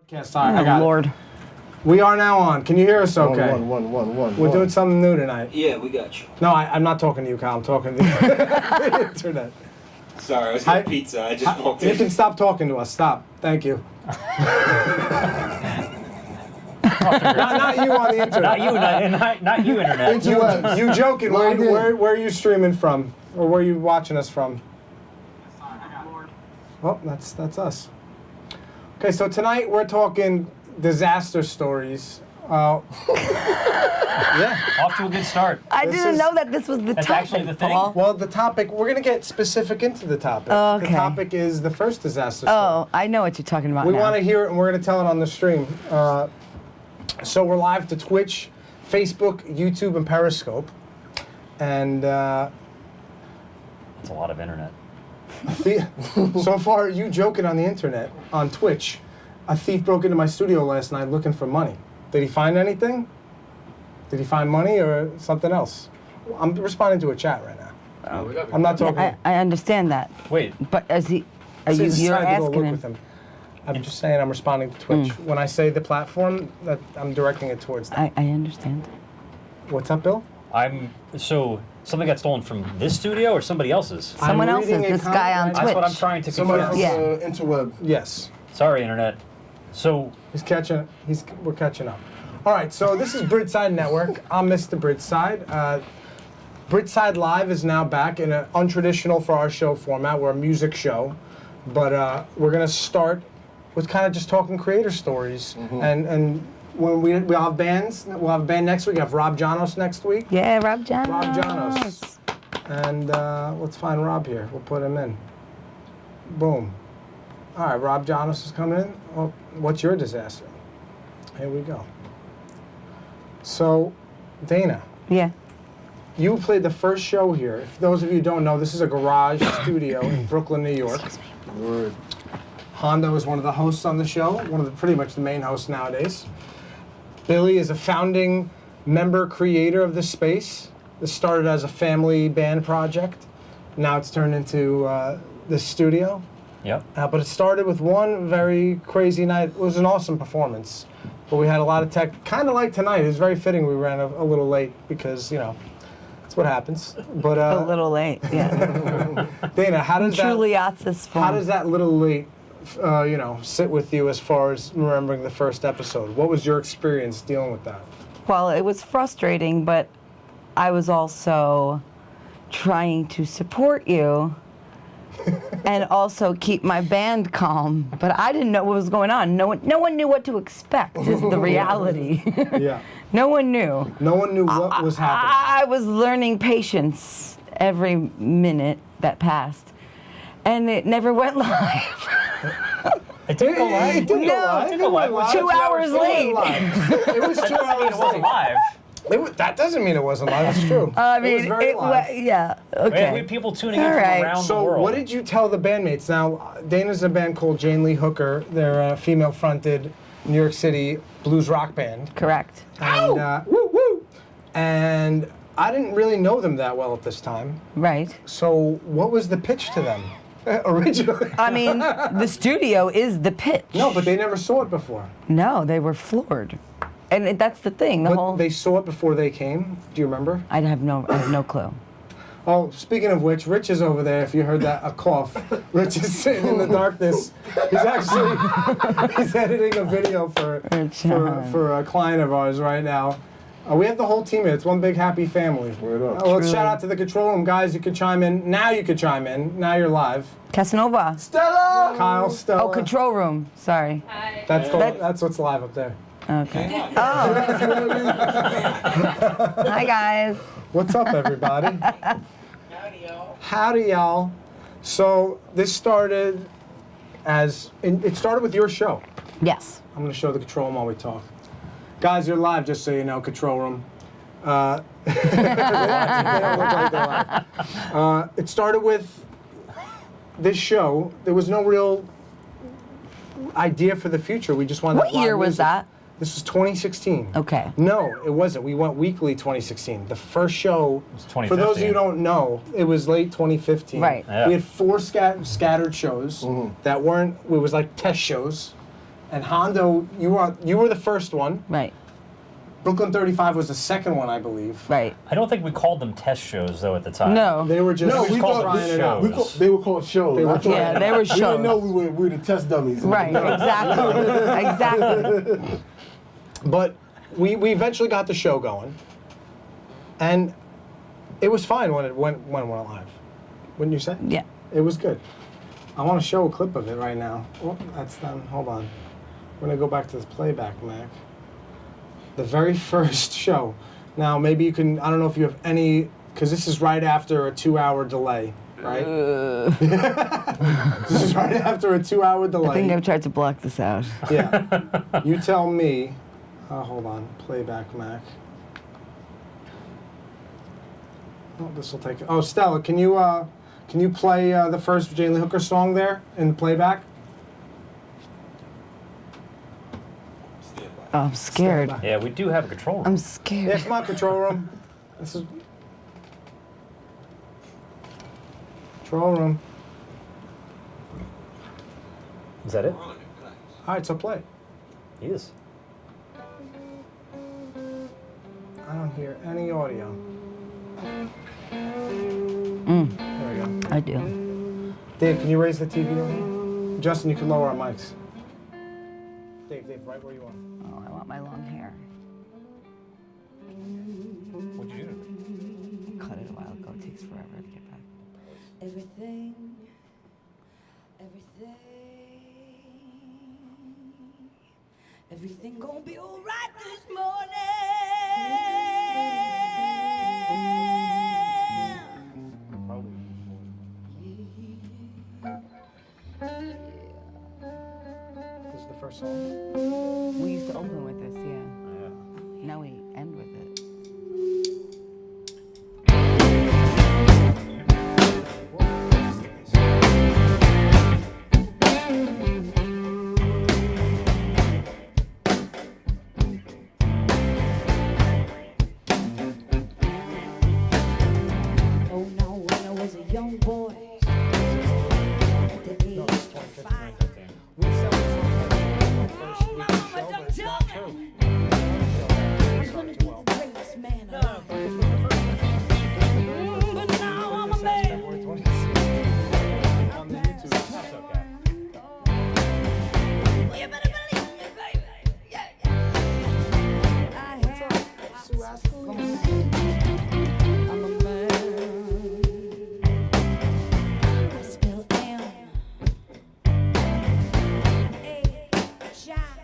Sorry, I got Lord. it. We are now on. Can you hear us okay? One. We're doing something new tonight. Yeah, we got you. No, I'm not talking to you, Kyle. I'm talking to the internet. Sorry, I was getting pizza. I just walked You in. can stop talking to us. Stop. Thank you. not you on the internet. Not you, internet. You joking. Where are you streaming from? Or where are you watching us from? Oh, that's us. Okay, so tonight we're talking disaster stories. Yeah, off to a good start. I didn't know that this was the That's topic. actually the thing. Paul. Well, the topic, we're going to get specific into the topic. Okay. The topic is the first disaster story. Oh, I know what you're talking about We now. want to hear it, and we're going to tell it on the stream. So we're live to Twitch, Facebook, YouTube, and Periscope. And That's a lot of internet. so far, you joking on the internet, on Twitch. A thief broke into my studio last night looking for money. Did he find anything? Did he find money or something else? I'm responding to a chat right now. I'm not talking. Yeah, I understand that. Wait, But as he, It's you're decided to go asking look him. with him. I'm just saying I'm responding to Twitch. When I say the platform, that I'm directing it towards that. I understand. What's up, Bill? so something got stolen from this studio or somebody else's? Someone I'm else's, reading a this guy on comment. Twitch. That's what I'm trying to Somebody confirm. from Yeah. interweb. Yes. Sorry, internet. So, We're catching up. All right, so this is Bridgeside Network. I'm Mr. Bridgeside. Bridgeside Live is now back in an untraditional for our show format. We're a music show, but we're gonna start with kind of just talking creator stories. And when we'll have bands, we'll have a band next week. We have Rob Janos next week. Yeah, Rob Janos. Rob Janos. And let's find Rob here. We'll put him in. Boom. All right, Rob Janos is coming in. Well, what's your disaster? Here we go. So, Dana, Yeah. you played the first show here. If those of you who don't know, this is a garage studio in Brooklyn, New York. Word. Hondo is one of the hosts on the show, one of the pretty much the main hosts nowadays. Billy is a founding member creator of this space. This started as a family band project. Now it's turned into this studio. yep. But it started with one very crazy night. It was an awesome performance. But we had a lot of tech, kind of like tonight. It was very fitting we ran a little late because, you know, that's what happens. But A little late. Yeah. Dana, how does Truly that, Yachts how does that little late, sit with you as far as remembering the first episode? What was your experience dealing with that? Well, it was frustrating, but I was also trying to support you and also keep my band calm. But I didn't know what was going on. No one knew what to expect is the reality. Yeah. No one knew. No one knew what was happening. I was learning patience every minute that passed. And it never went live. It didn't go live. It didn't go No, live. it It went went live. 2 hours It went late. live. It was 2 Doesn't mean hours it wasn't late. live. That doesn't mean it wasn't live. It's true. I it mean, was very live. yeah, We had okay. people tuning in All from right. around the So world. what did you tell the bandmates? Now, Dana's a band called Jane Lee Hooker. They're a female-fronted New York City blues rock band. Correct. And, woo, woo. And I didn't really know them that well at this time. Right. So what was the pitch to them originally? I mean, the studio is the pitch. No, but they never saw it before. No, they were floored. And that's the thing, But they saw it before they came. Do you remember? I have no clue. Oh, speaking of which, Rich is over there. If you heard that, a cough. Rich is sitting in the darkness. He's editing a video for a client of ours right now. We have the whole team here. It's one big happy family. Word up. Let's Truly. shout out to the control room guys. You can chime in. Now you can chime in. Now you're live. Casanova. Stella! Kyle, Stella. Oh, control room. Sorry. That's what's live up there. Okay. Oh. Hi, guys. What's up, everybody? Howdy, y'all. So this started it started with your show. Yes. I'm going to show the control room while we talk. Guys, you're live, just so you know, control room. They don't look like they're live. It started with this show. There was no real idea for the future. We just wanted What live year was music. that? This was 2016. Okay. No, it wasn't. We went weekly 2016. The first show, was for those of you who 2015. don't know, it was late 2015. Right. Yeah. We had 4 scattered shows that weren't, it was like test shows. And Hondo, you were the first one. Right. Brooklyn 35 was the second one, I believe. Right. I don't think we called them test shows though at the time. No. They were just No, we called thought them trying it out. shows. they were called shows. They were I thought- Yeah, they were We didn't know shows. we were the test dummies. Right. No. Exactly. Exactly. But we eventually got the show going, and it was fine when it went live. Wouldn't you say? Yeah. It was good. I want to show a clip of it right now. Oh, that's them. Hold on. We're gonna go back to this playback, Mac. The very first show. Now maybe you can. I don't know if you have any, because this is right after a 2-hour delay, right? This is right after a 2-hour delay. I think I've tried to block this out. Yeah. You tell me. Hold on. Playback, Mac. Oh, this will take. Oh, Stella, can you play the first Jay Lee Hooker song there in the playback? Stand by. Oh, I'm scared. Stand by. Yeah, we do have a control room. I'm Yeah, scared. come on, control room. This is control room. Is that it? We're on it, guys. All right, so play. He is. I don't hear any audio. Mm, There we go. I do. Dave, can you raise the TV audio? Justin, you can lower our mics. Dave, right where you are. Oh, I want my long hair. What'd you do? Cut it a while ago. It takes forever to get back. Everything gonna be alright this morning. This is the first song. We used to open with this, yeah. Now we end with it. Oh no, when I was a young boy, at the age of 5. We sell this song at the first Oh, week mama, of the show, but don't it's tell not me. true. I'm gonna be the greatest man alive. But now I'm a man. February 26th on the YouTube. That's okay. Well, you better believe me, baby. Yeah, yeah. I have. Sue asked to come. I'm a man. I still am a child.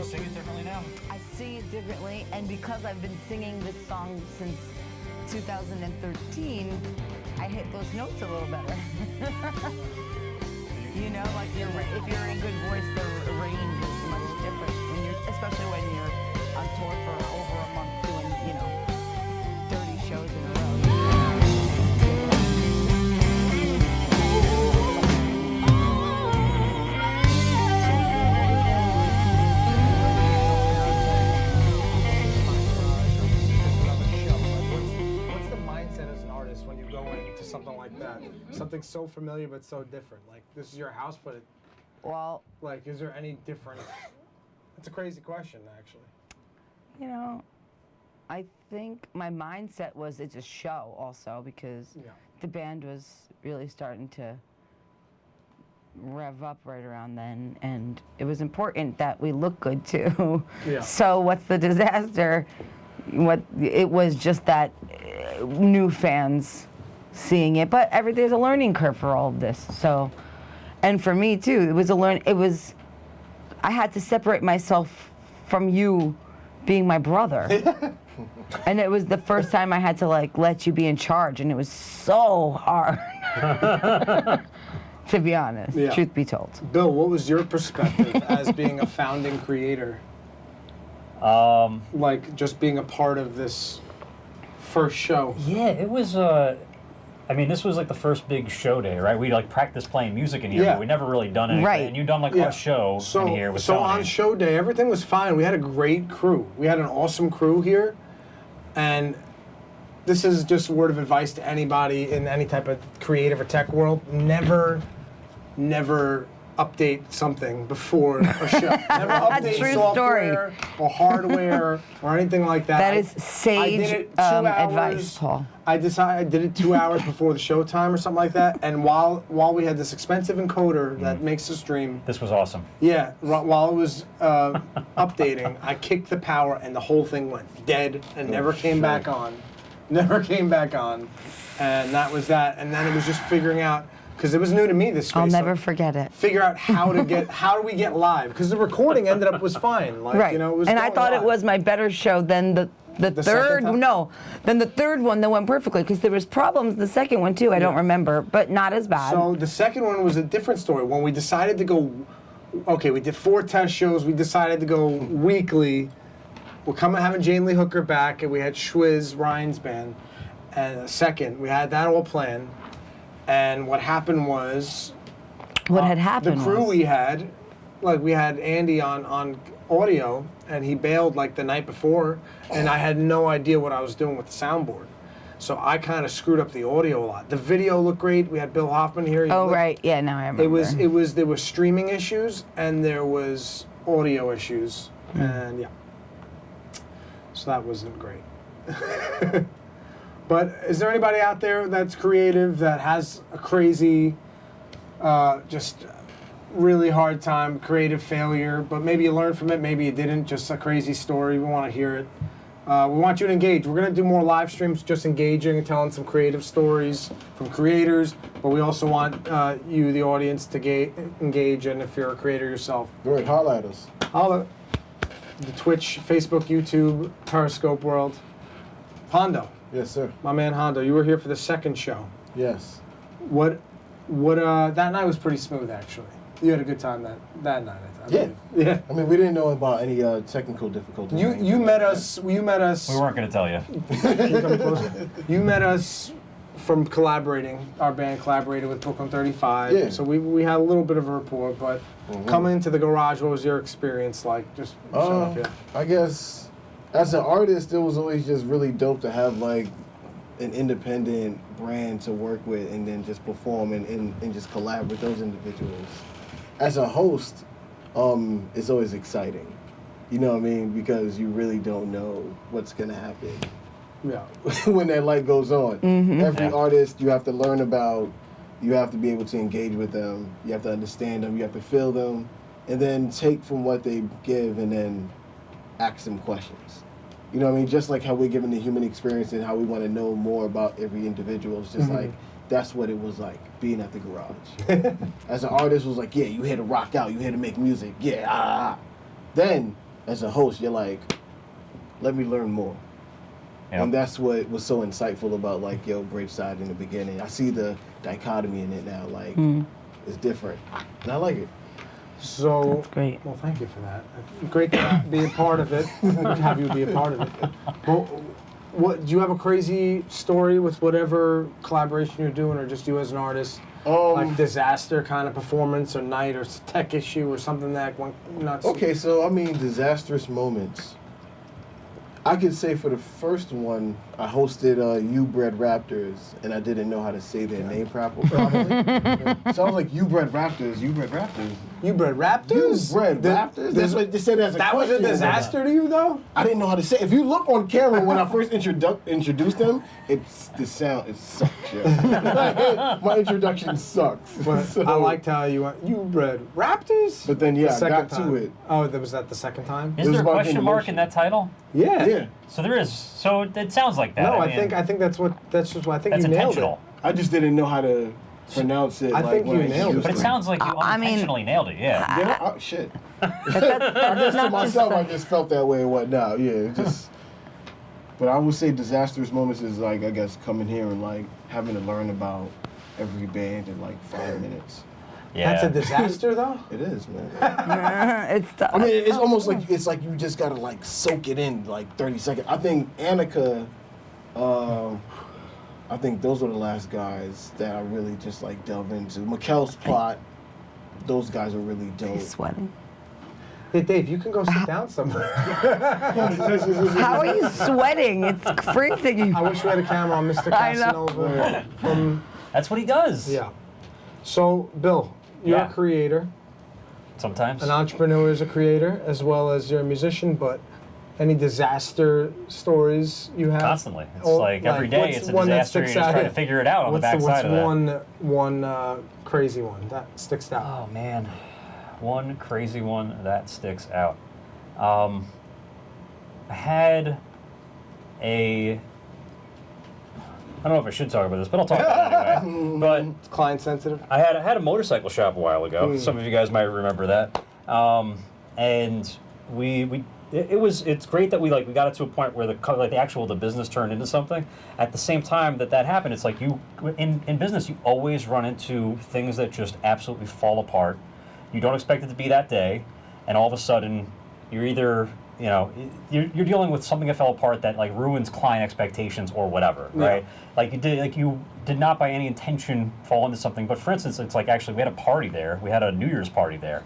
sing it differently now? I see it differently, and because I've been singing this song since 2013, I hit those notes a little better. You know, like if you're in good voice, the range is much different when especially when you're on tour for over a month doing, 30 shows in a row. What's the mindset as an artist when you go into something like that? Something so familiar but so different. Like, this is your house, but Well, like, is there any different? It's a crazy question, actually. I think my mindset was it's a show also because the band was really starting to rev up right around then, and it was important that we look good too. Yeah. So what's the disaster? It was just that new fans seeing it, but there's a learning curve for all of this. So, and for me too, it was I had to separate myself from you being my brother. And it was the first time I had to let you be in charge, and it was so hard. To be honest, truth be told. Bill, what was your perspective as being a founding creator? Like, just being a part of this first show. Yeah, it was. This was like the first big show day, right? We practiced playing music in here, but we never really done anything. Right. And you done a show in here with So Tony. on show day, everything was fine. We had a great crew. We had an awesome crew here, and this is just a word of advice to anybody in any type of creative or tech world: never update something before a show. Never update True software or hardware or anything like that. That is sage I did it 2 hours. advice, Paul. I did it 2 hours before the show time or something like that. And while we had this expensive encoder that makes the stream, This was awesome. yeah, while it was updating, I kicked the power and the whole thing went dead and never came back on. Never came back on. And that was that. And then it was just figuring out, because it was new to me, this space. I'll never so forget it. figure out how do we get live? Because the recording was fine. Like, Right. it was and I going thought live. it was my better show than the second third. time? No, than the third one that went perfectly because there was problems. The second one too. I don't remember, but not as bad. So the second one was a different story. When we decided to go, we did 4 test shows. We decided to go weekly. We're having Jane Lee Hooker back, and we had Schwiz, Ryan's band, and a second. We had that all planned. And what happened was, what had happened the crew was, we had Andy on audio, and he bailed the night before, and I had no idea what I was doing with the soundboard. So I kind of screwed up the audio a lot. The video looked great. We had Bill Hoffman here. right, yeah, now I remember. There were streaming issues and there was audio issues, and so that wasn't great. But is there anybody out there that's creative that has a crazy, just really hard time, creative failure, but maybe you learned from it, maybe you didn't, just a crazy story, we want to hear it. We want you to engage. We're going to do more live streams just engaging and telling some creative stories from creators, but we also want you, the audience, to engage, and if you're a creator yourself. Great, holla at us. Holla. The Twitch, Facebook, YouTube, Periscope world. Hondo. Yes, sir. My man Hondo, you were here for the second show. Yes. What that night was pretty smooth, actually. You had a good time that night, I believe. Yeah. I mean, we didn't know about any technical difficulties. You met us. We weren't going to tell you. Can you come closer? You met us from collaborating. Our band collaborated with Brooklyn 35. Yeah. So we had a little bit of a rapport, but coming into the garage, what was your experience like? Just shut up, yeah. I guess as an artist, it was always just really dope to have an independent brand to work with and then just perform and just collab with those individuals. As a host, it's always exciting. You know what I mean? Because you really don't know what's going to happen Yeah. when that light goes on. Every Yeah. artist you have to learn about, you have to be able to engage with them, you have to understand them, you have to feel them, and then take from what they give and then ask them questions. You know what I mean? Just like how we're given the human experience and how we want to know more about every individual. It's just that's what it was like being at the garage. As an artist, it was like, yeah, you here to rock out, you here to make music, yeah. Then as a host, you're like, let me learn more. Yep. And that's what was so insightful about like Bridgeside in the beginning. I see the dichotomy in it now. Like it's different, and I like it. So That's great. Well, thank you for that. Great to be a part of it. Have you be a part of it. Well, what do you have a crazy story with whatever collaboration you're doing, or just you as an artist? Like disaster kind of performance or night or tech issue or something that one not. Okay, so I mean, disastrous moments. I could say for the first one, I hosted You Bred Raptors, and I didn't know how to say their name properly. So I was like, You Bred Raptors, You Bred Raptors. You bred raptors? You Bred Raptors? That's what they said as a That was a question. disaster to you, though? I didn't know how to say it. If you look on camera when I first introduced them, it's the sound, it sucks, yeah. My introduction sucks. But So- I liked how you went, you bred raptors? But then, yeah, The I second got to time. it. Oh, was that the second time? Is It was there a about question mark emotion. in that title? Yeah. Yeah. So there is. So it sounds like that. No, I mean, I think that's just what I think that's you nailed intentional. I just didn't know how to pronounce it. I like, think when you nailed it. introduced But it them. sounds like you I mean- unintentionally nailed it. Yeah. Yeah, shit. That's I guess to not just myself, I just felt that way and whatnot. Yeah, it just. But I would say disastrous moments is like, I guess, coming here and like having to learn about every band in like 5 minutes. Yeah. That's a disaster, though? It is, man. it's tough. I mean, it's almost like you just gotta like soak it in like 30 seconds. I think Annika, I think those were the last guys that I really just like delve into. Mikkel's plot, those guys are really dope. He's sweating. Hey, Dave, you can go sit down somewhere. How are you sweating? It's freezing. I wish we had a camera on Mr. I know. Casanova from, That's what he does. yeah. So, Bill, you're Yeah. a creator. Sometimes. An entrepreneur is a creator, as well as you're a musician, but any disaster stories you have? Constantly. It's Or, like every day what's it's a one that disaster. You're sticks just out? trying to figure it out on the What's backside of that. one crazy one that sticks out? Oh man, one crazy one that sticks out. I had a. I don't know if I should talk about this, but I'll talk about it anyway. But It's client sensitive. I had a motorcycle shop a while ago. Some of you guys might remember that. And it's great that we got it to a point where the business turned into something. At the same time that happened, it's like in business you always run into things that just absolutely fall apart. You don't expect it to be that day, and all of a sudden you're either you're dealing with something that fell apart that like ruins client expectations or whatever, right? You did not by any intention fall into something. But for instance, it's like actually we had a party there. We had a New Year's party there.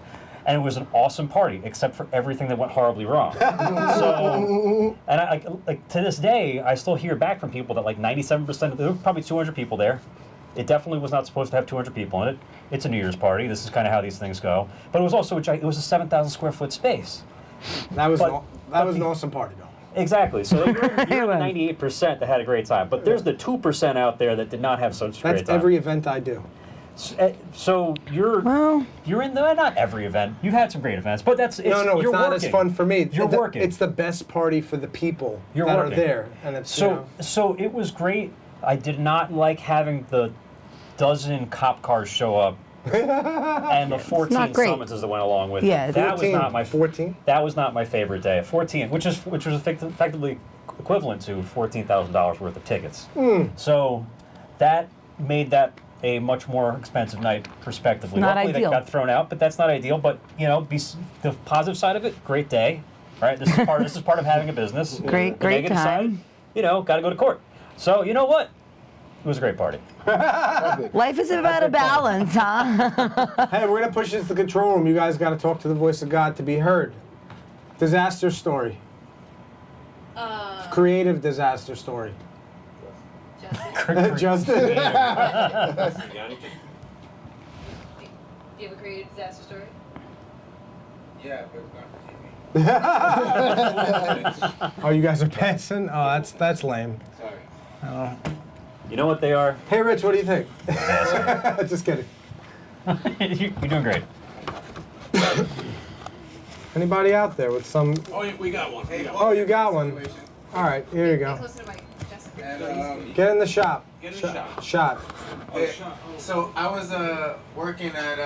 And it was an awesome party, except for everything that went horribly wrong. So, and I like to this day, I still hear back from people that like 97% of there were probably 200 people there. It definitely was not supposed to have 200 people in it. It's a New Year's party. This is kind of how these things go. But it was also it was a 7,000 square foot space. That was But- an awesome party, though. Exactly. So you're the 98% that had a great time. But there's the 2% out there that did not have such a great That's time. every event I do. So you're in the not every event. You've had some great events, but it's It's not working. as fun for me. You're working. It's the best party for the people You're that working. are there, and it's So it was great. I did not like having the dozen cop cars show up and the 14 not great. summonses that went along with Yeah, it. That was 14. not my 14? That was not my favorite day. 14, which was effectively equivalent to $14,000 worth of tickets. So that made that a much more expensive night, prospectively. Not Luckily, ideal. that got thrown out, but that's not ideal. But the positive side of it, great day, right? This is part of having a business. Great The negative time. side, got to go to court. So you know what? It was a great party. Life is about a balance, huh? Hey, we're gonna push this to the control room. You guys got to talk to the voice of God to be heard. Disaster story. Creative disaster story. Justin. You got anything? Do you have a creative disaster story? Yeah, but not for TV. Oh, you guys are passing? Oh, that's lame. Sorry. You know what they are? Hey, Rich, what do you think? Just kidding. You're doing great. Anybody out there with some? Oh, we got one. Oh, you got one. Situation. All right, here you Get go. closer to my Jessica. And, Get in the shop. Get in the shop. Shot. so I was working at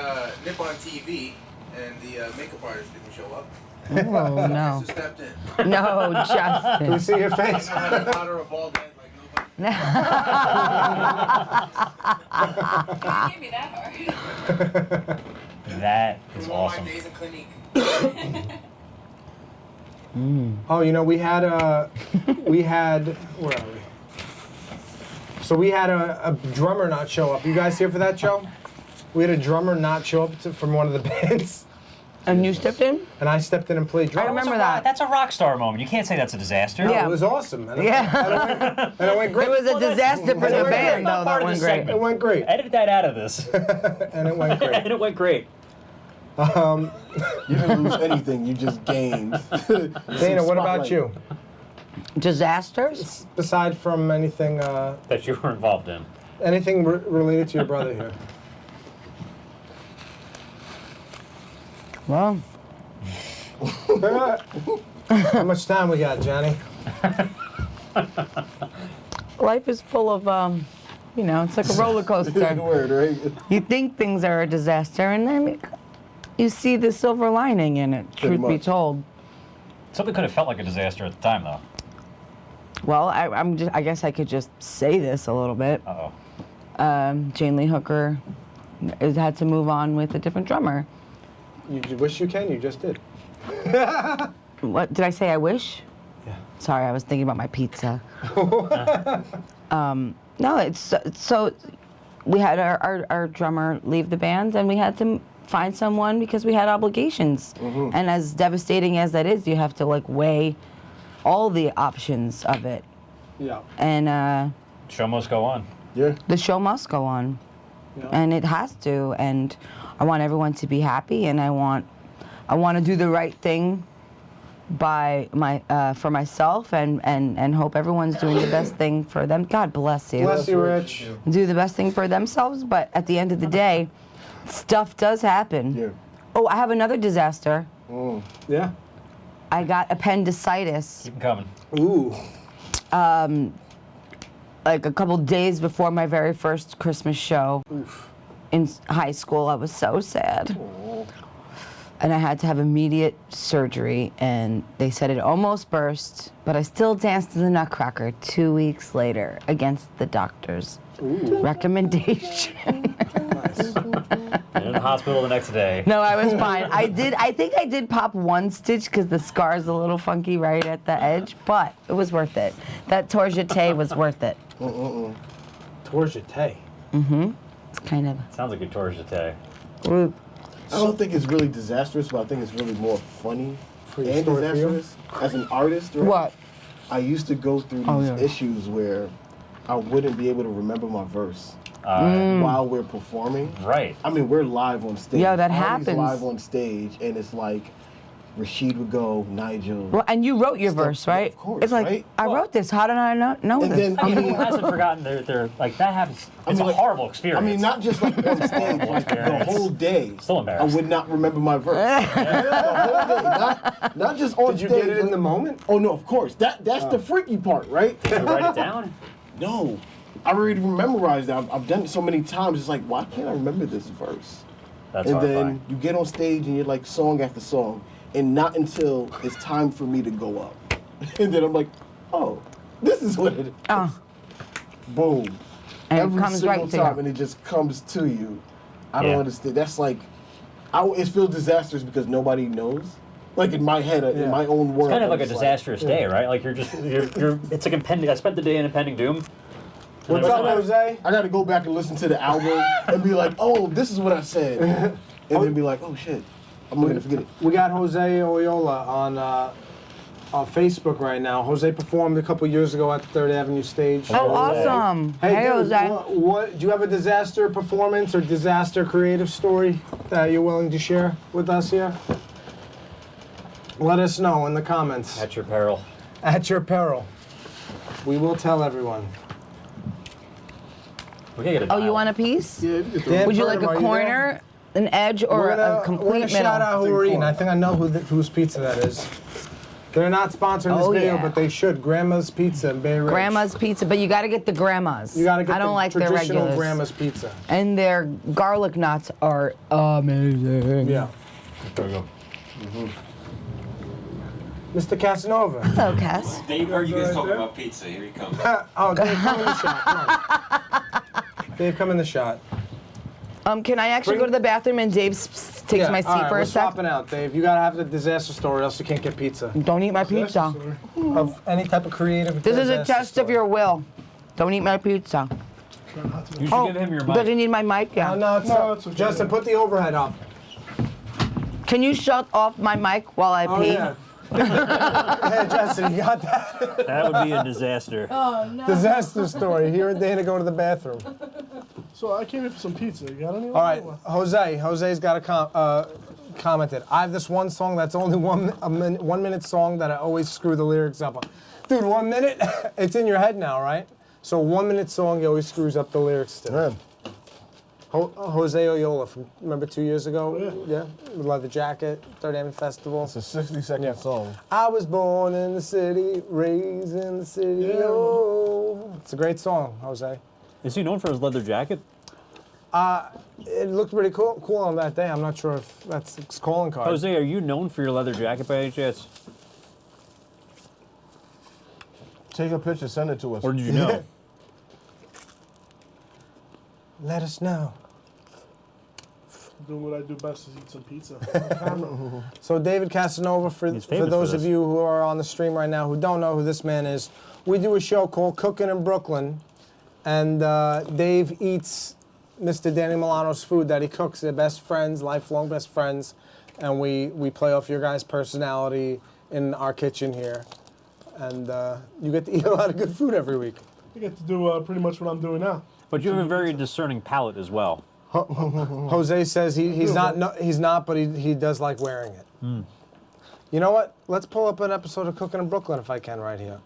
Nippon TV, and the makeup artist didn't show up. Oh no. So stepped in. No, Can we Justin. see your face? I had a powder of bald head like nobody. You gave me that hard. That is From all awesome. my days in clinique. Oh, you know, we had, where are we? So we had a drummer not show up. You guys here for that show? We had a drummer not show up from one of the bands. And you stepped in? And I stepped in and played drums. I remember that. That's a rock star moment. You can't say that's a disaster. Yeah. It was awesome. And Yeah. and it went great. It was a disaster for the Well, that's band, not though. part That of went the great. segment. It went great. Edit that out of this. And it went great. And it went great. You didn't lose anything. You just gained. Dana, what about you? Disasters? Aside from anything, That you were involved in. anything related to your brother here? Well, How much time we got, Johnny? life is full of, it's like a roller coaster. Word, right? You think things are a disaster, and then you see the silver lining in it, truth be much. told. Something could have felt like a disaster at the time, though. Well, I guess I could just say this a little bit. Uh-oh. Jane Lee Hooker has had to move on with a different drummer. You wish you can. You just did. What did I say? I wish. Yeah. Sorry, I was thinking about my pizza. No, it's so we had our drummer leave the band, and we had to find someone because we had obligations. Mm-hmm. And as devastating as that is, you have to weigh all the options of it. Yeah. And Show must go on. Yeah. the show must go on, Yeah. and it has to. And I want everyone to be happy, and I want to do the right thing by for myself, and hope everyone's doing the best thing for them. God bless you. Bless you, Rich. Do the best thing for themselves, but at the end of the day, stuff does happen. Yeah. Oh, I have another disaster. Yeah. I got appendicitis Keep 'em coming. Ooh. like a couple days before my very first Christmas show in high school. I was so sad. And I had to have immediate surgery, and they said it almost burst, but I still danced in the Nutcracker 2 weeks later against the doctor's recommendation. You're in the hospital the next day. No, I was fine. I think I did pop one stitch because the scar's a little funky right at the edge, but it was worth it. That tourniquet was worth it. Tourniquet. It's kind of. Sounds like a tourniquet. I don't think it's really disastrous, but I think it's really more funny your and story for you? disastrous. As an artist, right? What? I used to go through these Oh, yeah. issues where I wouldn't be able to remember my verse while we're performing. Right. I mean, we're live on stage. Yeah, that Artie's happens. live on stage, and it's like Rashid would go, Nigel. Well, and you wrote your Stuff- verse, right? of course, It's like, right? I wrote this. How did I not know And this? then, I mean, who hasn't forgotten their like that happens? It's a like- horrible experience. I mean, not just like on stage, like the experience. whole day. Still I embarrassed. would not remember my verse. The whole day, not just on Did you stage. get it in the moment? Oh no, of course. That's the freaky part, right? Did you write it down? No, I already memorized that. I've done it so many times. It's like, why can't I remember this verse? That's And horrifying. then you get on stage and you're like song after song, and not until it's time for me to go up, and then I'm like, oh, this is what it is. Oh, Boom. and Every it comes single right to time, you. and it just comes to you. I Yeah. don't understand. That's like, it feels disastrous because nobody knows. Like in my head, in my own world. It's kind of like a it's disastrous day, right? Like you're it's like impending. I spent the day in impending doom. What's up, Jose? I got to go back and listen to the album and be like, oh, this is what I said, and then be like, oh shit, I'm gonna forget it. We got Jose Oyola on Facebook right now. Jose performed a couple years ago at the 3rd Avenue stage. Oh, awesome. Hey, dude, Jose. what do you have a disaster performance or disaster creative story that you're willing to share with us here? Let us know in the comments. At your peril. At your peril. We will tell everyone. We can get a Oh, you dial. want a piece? Yeah, you can throw Dan it. Would you Burnham, like are a you corner, an edge, or We're a gonna complete middle? shout out who we're eating. I think I know whose pizza that is. They're not sponsoring this Oh, video, yeah. but they should. Grandma's Pizza in Bay Ridge. Grandma's pizza, but you got to get the grandmas. You gotta get I don't the like their traditional regulars. Grandma's Pizza. And their garlic knots are amazing. Yeah. There we go. Mr. Casanova. Hello, Cass. Dave heard you guys talking about pizza. Here he comes. Oh, Dave, come in the shot. Come on. Dave, come in the shot. Can I actually go to the bathroom and Dave takes my seat all right, for we're a sec? swapping out, Dave. You gotta have the disaster story, else you can't get pizza. Don't eat my pizza. Of any type of creative. This is a disaster test of story. your will. Don't eat my pizza. You should give him your mic. Does he need my mic? Yeah. No, it's okay. Justin, put the overhead up. Can you shut off my mic while I Oh pee? yeah. Hey, Justin, you got that? That would be a disaster. Disaster story. Here at Dana going to the bathroom. So I came here for some pizza. You got any? All right, Jose. Jose's got a commented. I have this one song that's only 1 minute song that I always screw the lyrics up on. Dude, 1 minute? It's in your head now, right? So 1 minute song, he always screws up the lyrics to. Man. Jose Oyola from, remember 2 years ago? Oh, yeah. Leather Jacket, Third Avenue Festival. It's a 60-second song. I was born in the city, raised in the city. Yeah. Oh, it's a great song, Jose. Is he known for his leather jacket? It looked pretty cool on that day. I'm not sure if that's his calling card. Jose, are you known for your leather jacket by any chance? Take a picture, send it to us. Or did you know? Let us know. Doing what I do best is eat some pizza. So David Casanova, for He's famous those for of this. you who are on the stream right now who don't know who this man is, we do a show called Cooking in Brooklyn, and Dave eats Mr. Danny Milano's food that he cooks. They're best friends, lifelong best friends, and we play off your guys' personality in our kitchen here, and you get to eat a lot of good food every week. I get to do pretty much what I'm doing now. But you have a very discerning palate as well. Jose says he's not, but he does like wearing it. You know what? Let's pull up an episode of Cooking in Brooklyn if I can right here.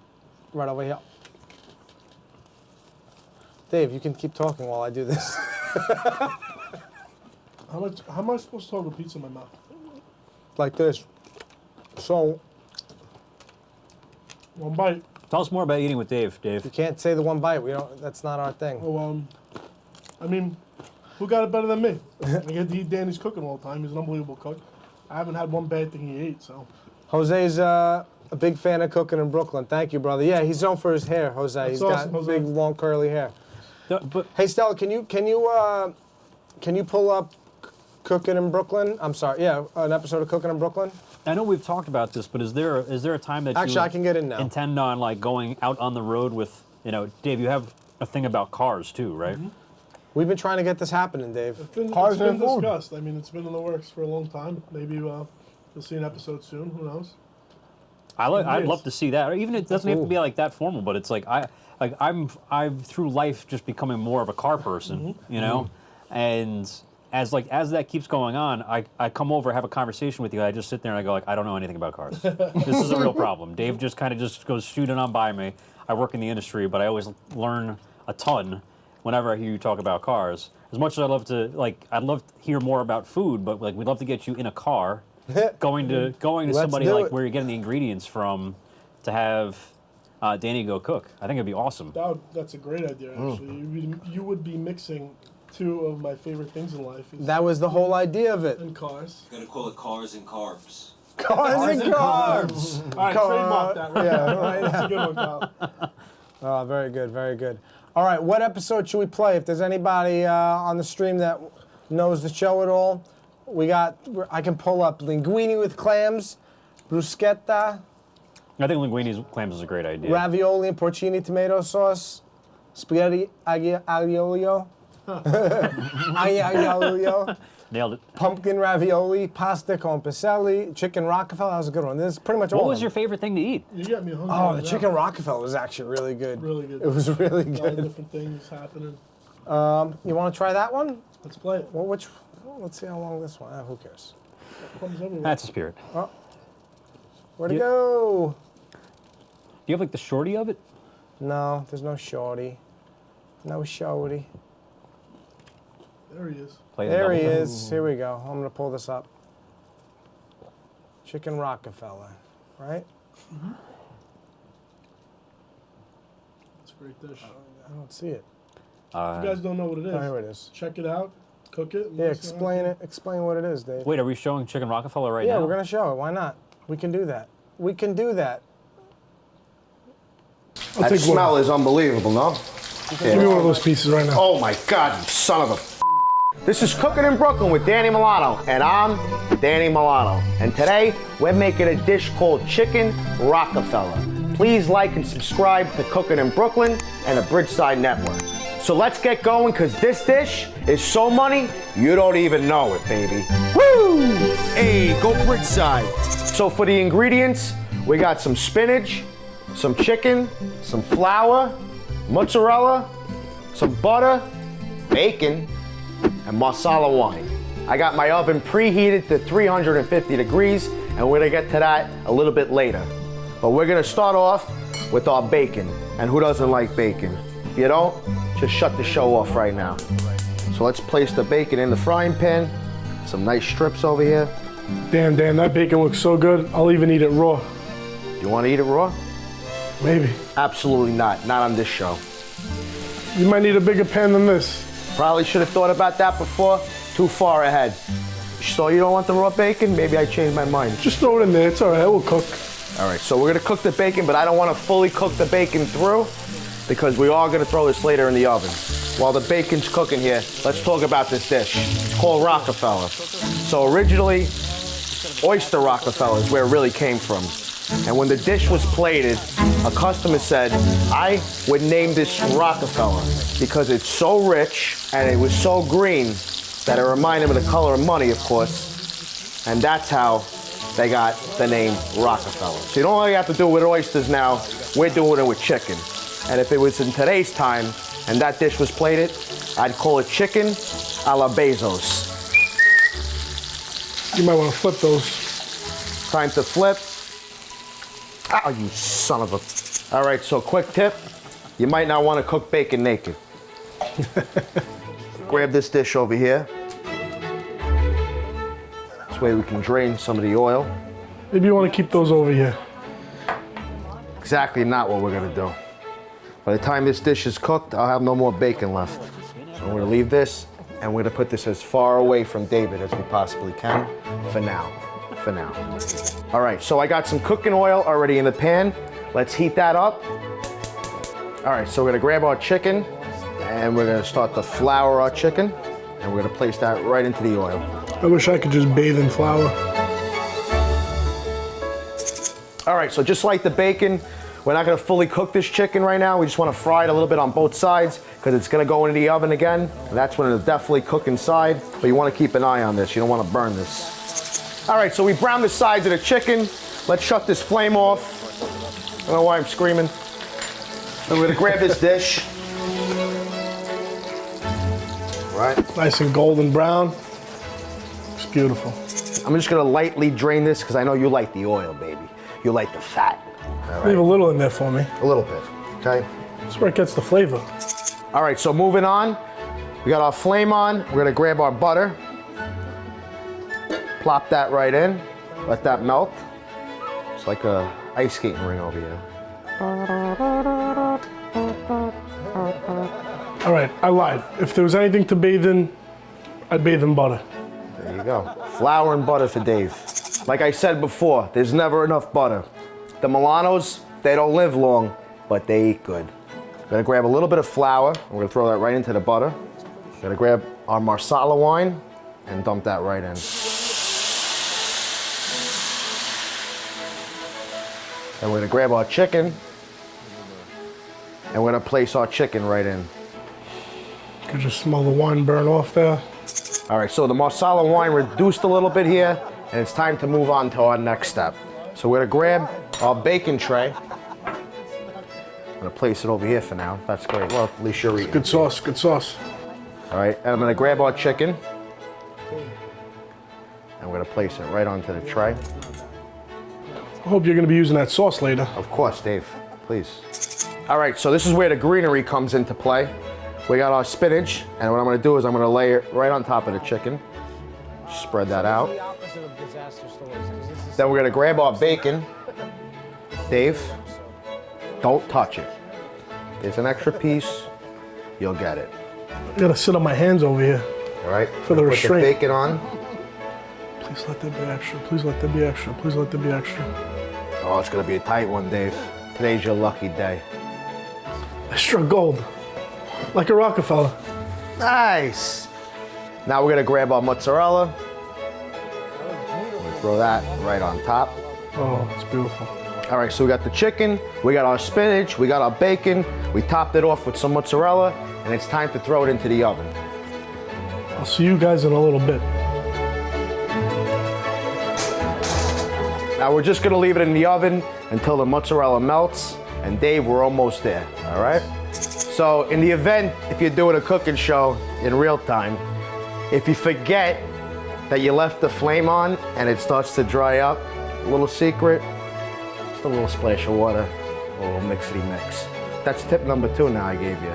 Right over here. Dave, you can keep talking while I do this. How am I supposed to hold a pizza in my mouth? Like this. So, One bite. Tell us more about eating with Dave, you Dave. can't say the one bite. That's not our thing. Oh, I mean, who got it better than me? I get to eat Danny's cooking all the time. He's an unbelievable cook. I haven't had one bad thing he ate, so. Jose's a big fan of Cooking in Brooklyn. Thank you, brother. Yeah, he's known for his hair, Jose. That's He's awesome, got Jose. big, long, curly hair. No, but Hey, Stella, can you pull up Cooking in Brooklyn? I'm sorry. Yeah, an episode of Cooking in Brooklyn. I know we've talked about this, but is there a time that Actually, you I can get in now. intend on like going out on the road with, Dave, you have a thing about cars too, right? We've been trying to get this happening, Dave. Cars It's been and food. discussed. I mean, it's been in the works for a long time. Maybe you'll see an episode soon. Who knows? I'd love to see that. Or even it doesn't have to be like that formal, but it's like I'm through life just becoming more of a car person, and as that keeps going on, I come over, have a conversation with you. I just sit there and I go like, I don't know anything about cars. This is a real problem. Dave just kind of just goes shooting on by me. I work in the industry, but I always learn a ton whenever I hear you talk about cars. As much as I'd love to hear more about food, but like we'd love to get you in a car, going to Let's somebody do like it. where you're getting the ingredients from, to have Danny go cook. I think it'd be awesome. That's a great idea, actually. You would be mixing two of my favorite things in life. That was the whole idea of it. And cars. Gotta call it cars and carbs. Cars and carbs. All right, trademark that right Yeah, now. right That's now. a good one, Kyle. Oh, very good, very good. All right, what episode should we play? If there's anybody on the stream that knows the show at all, I can pull up linguine with clams, bruschetta, I think linguine clams is a great idea. ravioli and porcini tomato sauce, spaghetti aglio olio, aglio olio, Nailed it. pumpkin ravioli, pasta con piselli, chicken Rockefeller. That was a good one. This is pretty much all What of was them. your favorite thing to eat? You got me hungry. Oh, right the now. chicken Rockefeller was actually really good. Really good. It was really A lot of good. different things happening. You want to try that one? Let's play it. Well, let's see how long this one. Who cares? Comes everywhere. That's a spirit. Where'd it Yeah. go? Do you have like the shorty of it? No, there's no shorty. No shorty. There he is. Play the There he double thing. is. Here we go. I'm gonna pull this up. Chicken Rockefeller, right? It's a great dish. I don't see it. If you guys don't know what it is, Oh, here it is. check it out. Cook it. Yeah, explain it. Explain what it is, Dave. Wait, are we showing Chicken Rockefeller right Yeah, now? we're gonna show it. Why not? We can do that. We can do that. I'll That take smell one. is unbelievable, no? Give me one of those pieces right now. Oh my God, you son of a. This is Cooking in Brooklyn with Danny Milano, and I'm Danny Milano. And today, we're making a dish called Chicken Rockefeller. Please like and subscribe to Cooking in Brooklyn and the Bridgeside Network. So let's get going, because this dish is so money, you don't even know it, baby. Woo! Hey, go Bridgeside. So for the ingredients, we got some spinach, some chicken, some flour, mozzarella, some butter, bacon, and marsala wine. I got my oven preheated to 350 degrees, and we're gonna get to that a little bit later. But we're gonna start off with our bacon. And who doesn't like bacon? If you don't, just shut the show off right now. So let's place the bacon in the frying pan. Some nice strips over here. Damn, that bacon looks so good. I'll even eat it raw. You wanna eat it raw? Maybe. Absolutely not, not on this show. You might need a bigger pan than this. Probably should have thought about that before, too far ahead. So you don't want the raw bacon? Maybe I changed my mind. Just throw it in there. It's all right. It will cook. All right, so we're gonna cook the bacon, but I don't wanna fully cook the bacon through because we are gonna throw this later in the oven. While the bacon's cooking here, let's talk about this dish. It's called Rockefeller. So originally, oyster Rockefeller is where it really came from. And when the dish was plated, a customer said, I would name this Rockefeller because it's so rich and it was so green that it reminded me of the color of money, of course. And that's how they got the name Rockefeller. So you don't only have to do it with oysters now, we're doing it with chicken. And if it was in today's time and that dish was plated, I'd call it chicken a la Bezos. You might want to flip those. Time to flip. Oh, you son of a. All right, so quick tip. You might not want to cook bacon naked. Grab this dish over here. This way we can drain some of the oil. Maybe you want to keep those over here. Exactly not what we're gonna do. By the time this dish is cooked, I'll have no more bacon left. So I'm gonna leave this, and we're gonna put this as far away from David as we possibly can for now. For now. All right, so I got some cooking oil already in the pan. Let's heat that up. All right, so we're gonna grab our chicken, and we're gonna start to flour our chicken, and we're gonna place that right into the oil. I wish I could just bathe in flour. All right, so just like the bacon, we're not gonna fully cook this chicken right now. We just wanna fry it a little bit on both sides because it's gonna go into the oven again. And that's when it'll definitely cook inside, but you wanna keep an eye on this. You don't wanna burn this. All right, so we browned the sides of the chicken. Let's shut this flame off. I don't know why I'm screaming. And we're gonna grab this dish. Right. Nice and golden brown. It's beautiful. I'm just gonna lightly drain this because I know you like the oil, baby. You like the fat. All right. Leave a little in there for me. A little bit, okay? That's where it gets the flavor. All right, so moving on. We got our flame on. We're gonna grab our butter. Plop that right in. Let that melt. It's like a ice skating ring over here. All right, I lied. If there was anything to bathe in, I'd bathe in butter. There you go. Flour and butter for Dave. Like I said before, there's never enough butter. The Milanos, they don't live long, but they eat good. We're gonna grab a little bit of flour. We're gonna throw that right into the butter. We're gonna grab our marsala wine and dump that right in. And we're gonna grab our chicken and we're gonna place our chicken right in. You can just smell the wine burn off there. All right, so the marsala wine reduced a little bit here, and it's time to move on to our next step. So we're gonna grab our bacon tray. I'm gonna place it over here for now. That's great. Well, at least you're eating. Good sauce, good sauce. All right, and I'm gonna grab our chicken, and we're gonna place it right onto the tray. I hope you're gonna be using that sauce later. Of course, Dave, please. All right, so this is where the greenery comes into play. We got our spinach, and what I'm gonna do is I'm gonna lay it right on top of the chicken. Spread that out. Then we're gonna grab our bacon. Dave, don't touch it. There's an extra piece, you'll get it. I gotta sit on my hands over here. All right. For the Put restraint. bacon on. Please let there be extra. Please let there be extra. Please let there be extra. Oh, it's gonna be a tight one, Dave. Today's your lucky day. Extra gold. Like a Rockefeller. Nice. Now we're gonna grab our mozzarella. Throw that right on top. Oh, it's beautiful. All right, so we got the chicken, we got our spinach, we got our bacon, we topped it off with some mozzarella, and it's time to throw it into the oven. I'll see you guys in a little bit. Now we're just gonna leave it in the oven until the mozzarella melts, and Dave, we're almost there, all right? So in the event, if you're doing a cooking show in real time, if you forget that you left the flame on and it starts to dry up, a little secret, just a little splash of water, a little mixity mix. That's tip number 2 now I gave you.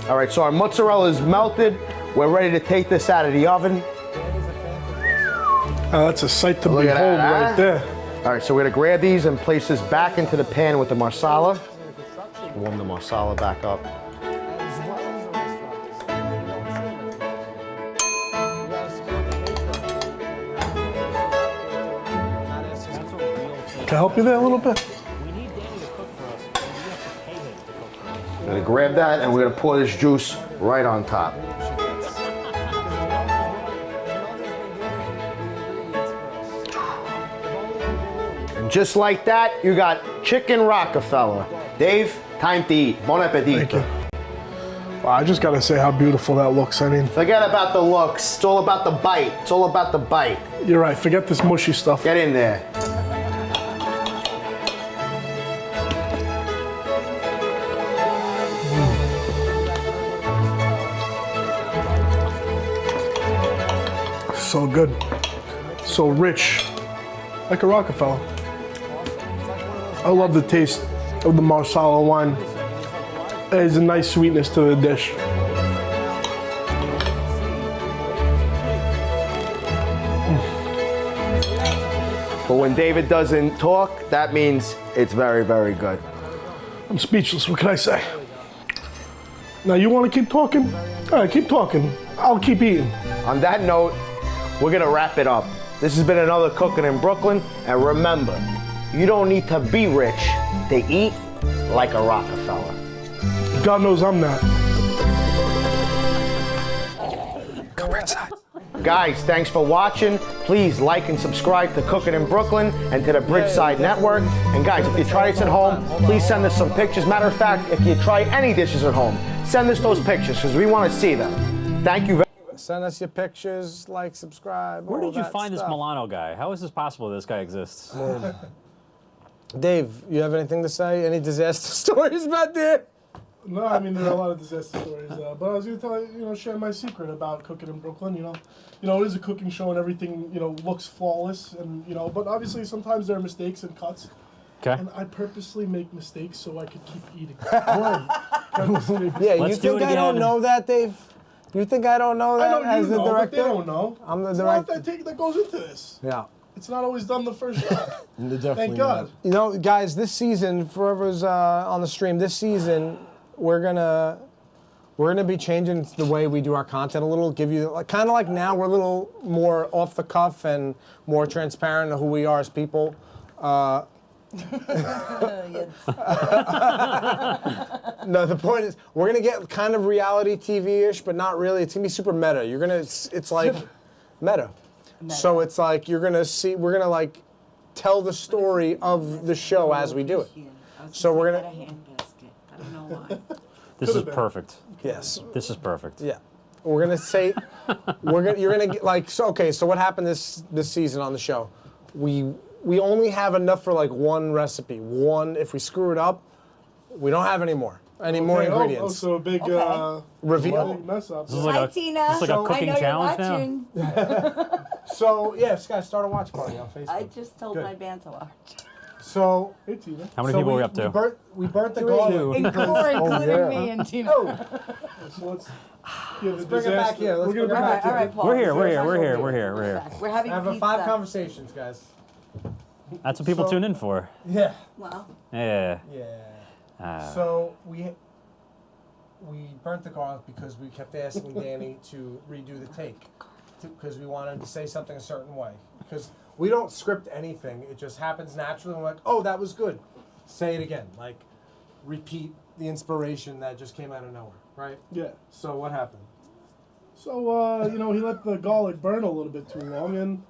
All right, so our mozzarella is melted. We're ready to take this out of the oven. That's a sight to Look at behold that, huh? right there. All right, so we're gonna grab these and place this back into the pan with the marsala. Warm the marsala back up. Can I help you there a little bit? We're gonna grab that and we're gonna pour this juice right on top. And just like that, you got chicken Rockefeller. Dave, time to eat. Bon appetit. Thank you. Wow, I just gotta say how beautiful that looks. I mean, Forget about the looks. It's all about the bite. It's all about the bite. you're right. Forget this mushy stuff. Get in there. So good. So rich. Like a Rockefeller. I love the taste of the Marsala wine. There's a nice sweetness to the dish. But when David doesn't talk, that means it's very, very good. I'm speechless. What can I say? Now, you want to keep talking? All right, keep talking. I'll keep eating. On that note, we're gonna wrap it up. This has been another Cooking in Brooklyn, and remember, you don't need to be rich to eat like a Rockefeller. God knows I'm not. Go Bridgeside. Guys, thanks for watching. Please like and subscribe to Cooking in Brooklyn and to the Bridgeside Network. And guys, if you try this at home, please send us some pictures. Matter of fact, if you try any dishes at home, send us those pictures because we want to see them. Thank you very much. Send us your pictures, like, subscribe. Where all did you that find this stuff. Milano guy? How is this possible this guy exists? Dave, you have anything to say? Any disaster stories about that? No, I mean, there are a lot of disaster stories. But I was going to tell you, share my secret about Cooking in Brooklyn. You know, it is a cooking show and everything, looks flawless. And, but obviously sometimes there are mistakes and cuts. Okay. And I purposely make mistakes so I could keep eating. Yeah, Let's you do think it I don't again. know that, Dave? You think I don't know I that know as you the know, director? but they don't know. I'm the It's a lot director. that goes into this. Yeah. It's not always done the first shot. Definitely Thank God. You know, guys, this season, for whoever's on the stream, this season, we're gonna be changing the way we do our content a little. Give you kind of like now, we're a little more off the cuff and more transparent of who we are as people. No, the point is, we're gonna get kind of reality TV-ish, but not really. It's gonna be super meta. It's like meta. So it's like we're gonna like tell the story of the show as we do it. So we're gonna. I don't know why. This is perfect. Yes. This is perfect. Yeah. We're gonna say you're gonna get like so. Okay. So what happened this season on the show? We only have enough for like one recipe. One. If we screw it up, we don't have any more ingredients. Also a big Reveal. mess up. This is like Hi, a, Tina. this is like a cooking I know challenge you're now. watching. So yeah, guys, start a watch party on Facebook. I just told Good. my band to watch. So Hey, Tina. How many people are we up to? We burnt the garlic. Including me and Tina. So let's give the bring it back here. Let's We're bring it gonna back bring here. it Paul. We're here. We're having Have a pizza. 5 conversations, guys. That's what people So- tune in for. Yeah. Wow. Yeah. Yeah. Ah. So we we burnt the garlic because we kept asking Danny to redo the take because we wanted to say something a certain way. Because we don't script anything; it just happens naturally. And we're like, "Oh, that was good. Say it again." Like, repeat the inspiration that just came out of nowhere, right? Yeah. So what happened? So, he let the garlic burn a little bit too long, and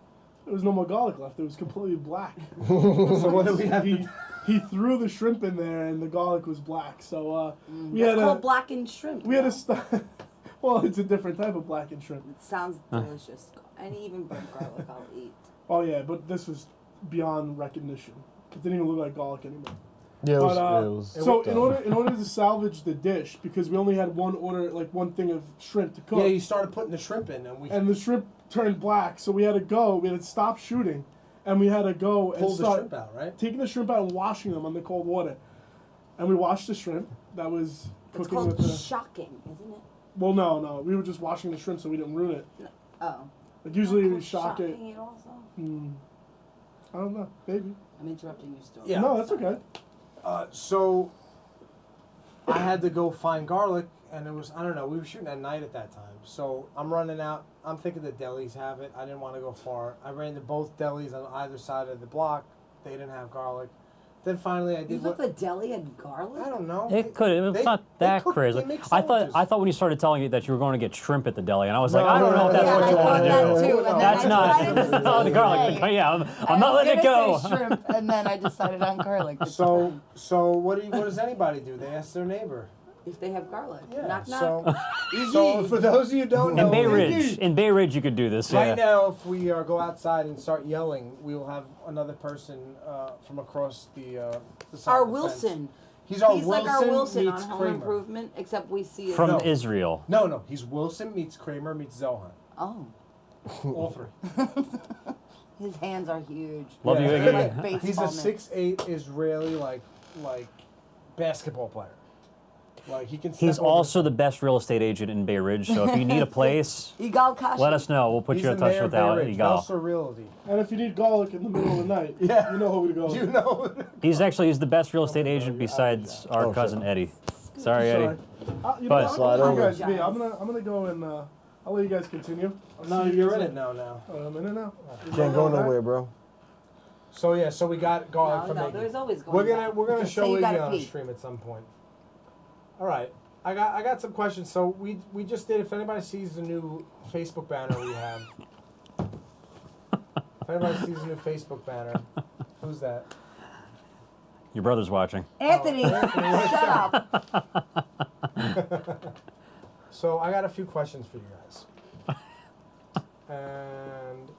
there was no more garlic left. It was completely black. So what do we have to do? He threw the shrimp in there, and the garlic was black. So we It's had called to blackened shrimp. we had to stop. Well, it's a different type of blackened shrimp. It sounds delicious. And even burnt garlic I'll eat. Oh yeah, but this was beyond recognition. It didn't even look like garlic anymore. Yeah, But, it was. so in order to salvage the dish, because we only had one thing of shrimp to cook. Yeah, you started putting the shrimp in, and the shrimp turned black, so we had to stop shooting, and we had to go and pulled the start shrimp out, right? taking the shrimp out and washing them under cold water. And we washed the shrimp. That was It's cooking called with the... shocking, isn't it? Well, no. We were just washing the shrimp so we didn't ruin it. Oh. Like usually we Called shock it. shocking also? I don't know. Maybe. I'm interrupting your story. Yeah. No, that's okay. So I had to go find garlic, and it was, I don't know, we were shooting at night at that time. So I'm running out. I'm thinking the delis have it. I didn't want to go far. I ran to both delis on either side of the block. They didn't have garlic. Then finally I You did thought what, the deli had garlic? I don't know. It could. It's not that crazy. They make I sandwiches. thought when you started telling me that you were going to get shrimp at the deli, and I was like, I don't know if no, that's yeah, what you I want to thought do. that too, and then That's I not. decided to Oh, the garlic. say- Yeah, I'm not letting it go. Say shrimp, and then I decided on garlic. So what does anybody do? They ask their neighbor. If they have garlic. Yeah. Knock, knock. So for those of you who don't know, In Bay Ridge, you could do this. right Yeah. now, if we go outside and start yelling, we will have another person from across the side Our of the fence. Wilson. He's our He's Wilson like our Wilson meets on Home Kramer. Improvement, except we see it. From No. Israel. No, he's Wilson meets Kramer meets Zohan. Oh. All three. His hands are huge. Love you, They're Iggy. like He's a baseball mitts. 6'8" Israeli like basketball player. Like he can. He's step over also the best real estate agent in Bay Ridge. So if you need a place, Igal Kashi. let us know. We'll put He's you in the touch mayor with of Bay Ridge, Igal. Velser Realty. And if you need garlic in the middle of the night, Yeah. you know who to go. You know. He's the best real estate agent besides our cousin Eddie. Sorry, Eddie. You know, But- what, Slide I'll over. let you guys be. I'm gonna go and I'll let you guys continue. No, you're in it now. I'm in it now. Can't go nowhere, bro. So yeah, so we got garlic from No, Iggy. there's always going back. We're gonna Just show say you Iggy gotta on pee. stream at some point. All right, I got some questions. So we just did. If anybody sees the new Facebook banner we have, if anybody sees the new Facebook banner, who's that? Your brother's watching. Anthony, shut up. So I got a few questions for you guys. And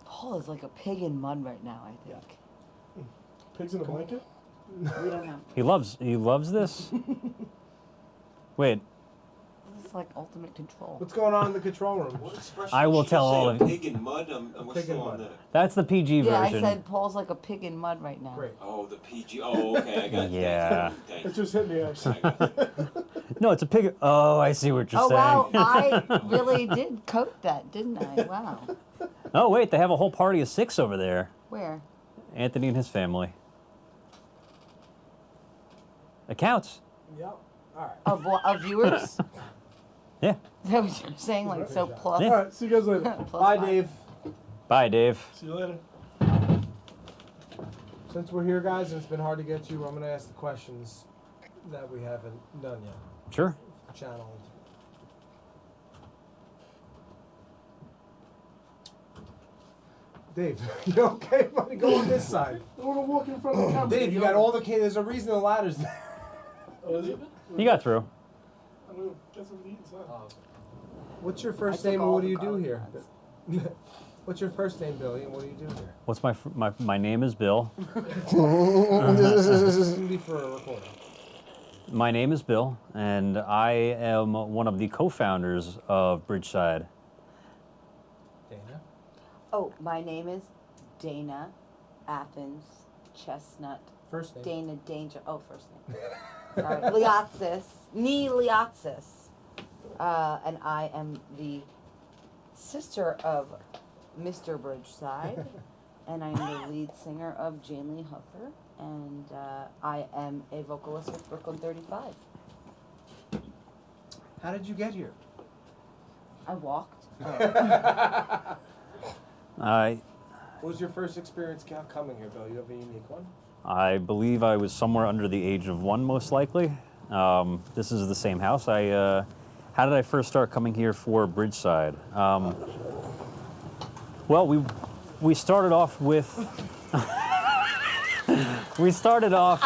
Paul is like a pig in mud right now, I think. Pigs in a blanket. We don't know. He loves this. Wait, This is like ultimate control. what's going on in the control room? What expression I will did you tell say? all A of you. pig in mud? What's Pig in going on mud. there? that's the PG Yeah, I version. said Paul's like a pig in mud right now. Great. Oh, the PG. Oh, okay, I got it. Yeah. Thank It you. just hit me actually. I got it. No, it's a pig. Oh, I see what you're Oh saying. wow, I really did coat that, didn't I? Wow. Oh wait, they have a whole party of 6 over there. Where? Anthony and his family. It counts. Yep. All right. Of viewers? Yeah. Is that what you're saying? Like so plus? Yeah. All right, see you guys later. plus Bye, 5. Dave. Bye, Dave. See you later. Since we're here, guys, and it's been hard to get you, I'm going to ask the questions that we haven't done yet. Sure. Channeled. Dave, you okay, buddy? Go on this side. I want to walk in front of the camera. Dave, you got all the there's a reason the ladder's there. Oh, is it? You got through. I'm gonna get something to eat inside. What's your I first took name and all what do the you do garlic here? nuts. What's your first name, Billy, and what do you do here? What's my name is Bill. This is going to be for a recording. My name is Bill, and I am one of the co-founders of Bridgeside. Dana? Oh, my name is Dana Athens Chestnut. First name. Dana Danger. Oh, first name. Sorry. Liatsis. Nee Liatsis. And I am the sister of Mr. Bridgeside. And I'm the lead singer of Jane Lee Hooker. And I am a vocalist with Brooklyn 35. How did you get here? I walked. What was your first experience coming here, Bill? You have a unique one? I believe I was somewhere under the age of 1, most likely. This is the same house. How did I first start coming here for Bridgeside? Well, we started off with we started off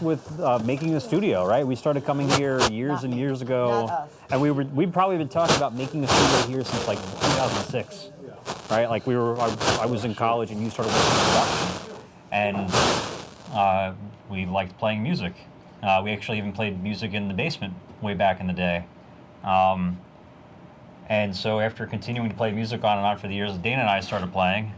with making a studio, right? We started coming here years and years ago, and we'd probably been talking about making a studio here since like 2006, right? Like I was in college and you started working in production, and we liked playing music. We actually even played music in the basement way back in the day. And so after continuing to play music on and on for the years, Dana and I started playing,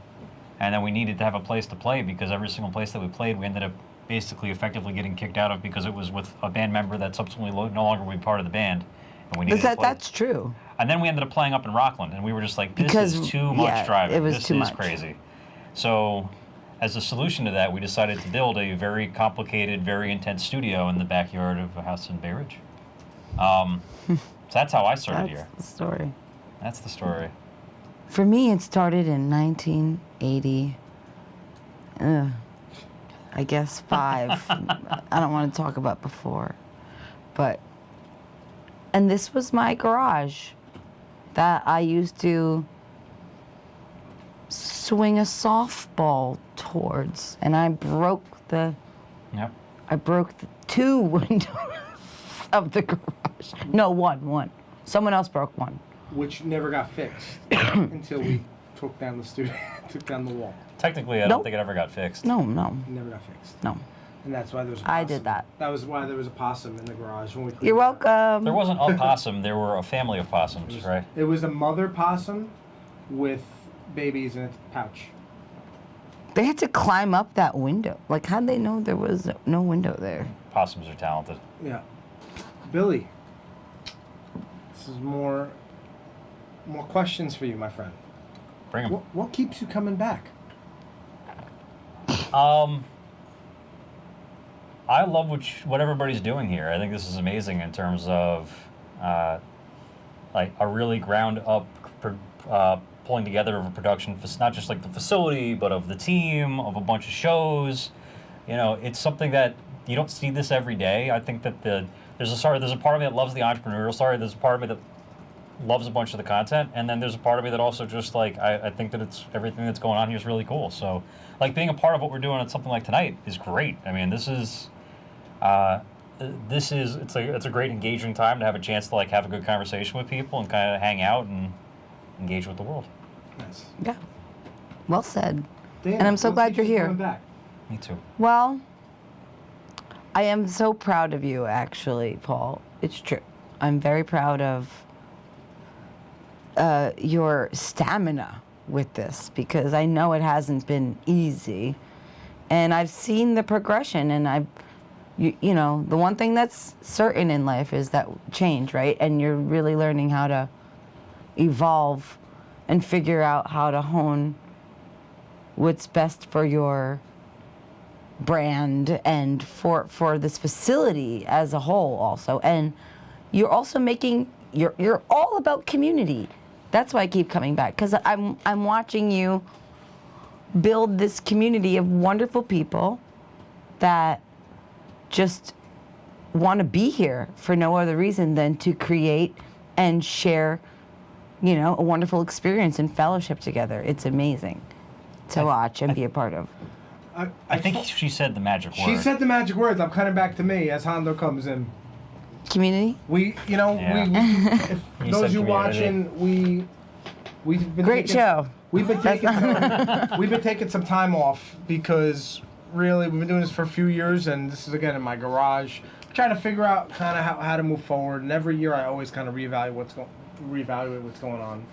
and then we needed to have a place to play because every single place that we played, we ended up basically effectively getting kicked out of because it was with a band member that subsequently no longer would be part of the band. And we needed to play. That's true. And then we ended up playing up in Rockland, and we were just like, this is too much driving. This is crazy. So as a solution to that, we decided to build a very complicated, very intense studio in the backyard of a house in Bay Ridge. So that's how I started here. That's the story. That's the story. For me, it started in 1980. I guess 5. I don't want to talk about before. And this was my garage that I used to swing a softball towards, and I broke the 2 windows of the garage. No, one. Someone else broke one. Which never got fixed until we took down the studio, took down the wall. Technically, I don't think it ever got fixed. No. It never got fixed. No. And that's why there was a possum. I did that. That was why there was a possum in the garage when we cleaned You're it up. welcome. There wasn't a possum. There were a family of possums, right? It was a mother possum with babies in its pouch. They had to climb up that window. Like, how'd they know there was no window there? Possums are talented. Yeah. Billy, this is more questions for you, my friend. Bring them. What keeps you coming back? I love what everybody's doing here. I think this is amazing in terms of like a really ground up pulling together of a production, not just like the facility, but of the team, of a bunch of shows. You know, it's something that you don't see this every day. I think that there's a part of me that loves the entrepreneurial side. There's a part of me that loves a bunch of the content, and then there's a part of me that also just like I think that everything that's going on here is really cool. So like being a part of what we're doing at something like tonight is great. I mean, it's a great engaging time to have a chance to like have a good conversation with people and kind of hang out and engage with the world. Nice. Yeah. Well said. Dana, And I'm so what glad keeps you're you here. coming back? Me too. Well, I am so proud of you, actually, Paul. It's true. I'm very proud of your stamina with this because I know it hasn't been easy. And I've seen the progression, and you know, the one thing that's certain in life is that change, right? And you're really learning how to evolve and figure out how to hone what's best for your brand and for this facility as a whole also. And you're also you're all about community. That's why I keep coming back, because I'm watching you build this community of wonderful people that just want to be here for no other reason than to create and share, you know, a wonderful experience and fellowship together. It's amazing to watch and be a part of. I think she said the magic word. She said the magic words. I'm coming back to me as Hondo comes in. Community? We, you know, Yeah. if those you watching, we've been Great show. We've been taking some time off because really we've been doing this for a few years, and this is again in my garage, trying to figure out kind of how to move forward. And every year I always kind of reevaluate what's going on.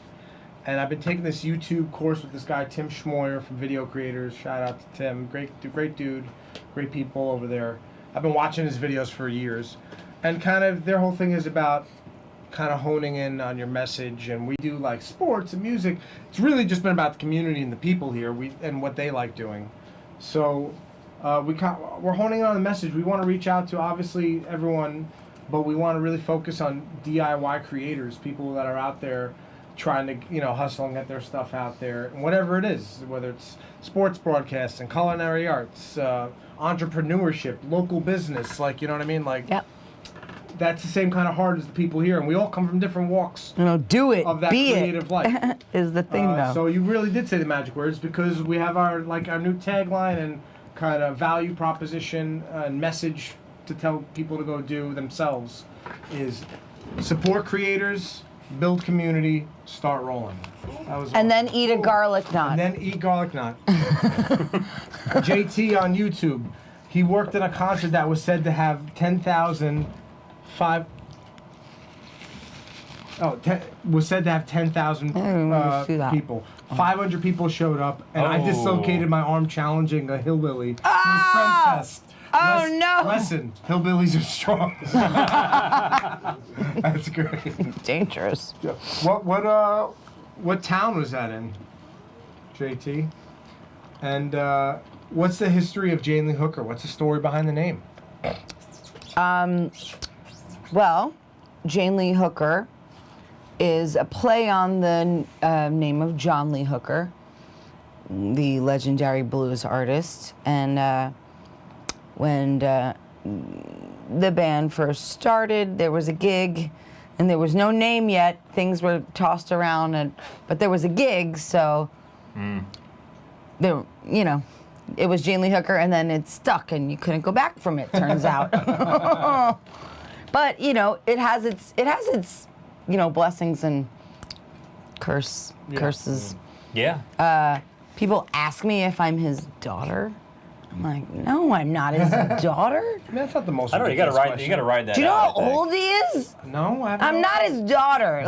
And I've been taking this YouTube course with this guy Tim Schmoyer from Video Creators. Shout out to Tim, great dude, great people over there. I've been watching his videos for years, and kind of their whole thing is about kind of honing in on your message. And we do like sports and music. It's really just been about the community and the people here, and what they like doing. So we're honing in on the message. We want to reach out to obviously everyone but we want to really focus on DIY creators, people that are out there trying to, hustle and get their stuff out there, and whatever it is, whether it's sports broadcasting, culinary arts, entrepreneurship, local business, like, you know what I mean? Like, Yep. that's the same kind of heart as the people here, and we all come from different walks Do it. of that Be creative it. life. Is the thing though. So you really did say the magic words, because we have our new tagline and kind of value proposition and message to tell people to go do themselves is support creators, build community, start rolling. That was And then awesome. eat a garlic knot. And then eat garlic knot. JT on YouTube, he worked in a concert that was said to have 10,000 was said to have 10,000 see that. people. 500 people showed up, and I dislocated my arm challenging a hillbilly. It was Friend Fest. Oh, no. Listen, hillbillies are strong. That's great. Dangerous. What town was that in, JT? And what's the history of Jane Lee Hooker? What's the story behind the name? Well, Jane Lee Hooker is a play on the name of John Lee Hooker, the legendary blues artist. And when the band first started, there was a gig, and there was no name yet. Things were tossed around, but there was a gig, so there, it was Jane Lee Hooker, and then it stuck, and you couldn't go back from it. Turns out, but it has its blessings and curses. Yeah. People ask me if I'm his daughter. I'm like, no, I'm not his daughter. I mean, that's not the most. I don't know. You gotta ridiculous ride. question. You gotta ride that. Do you know how out, I think. old he is? No, I'm not his daughter.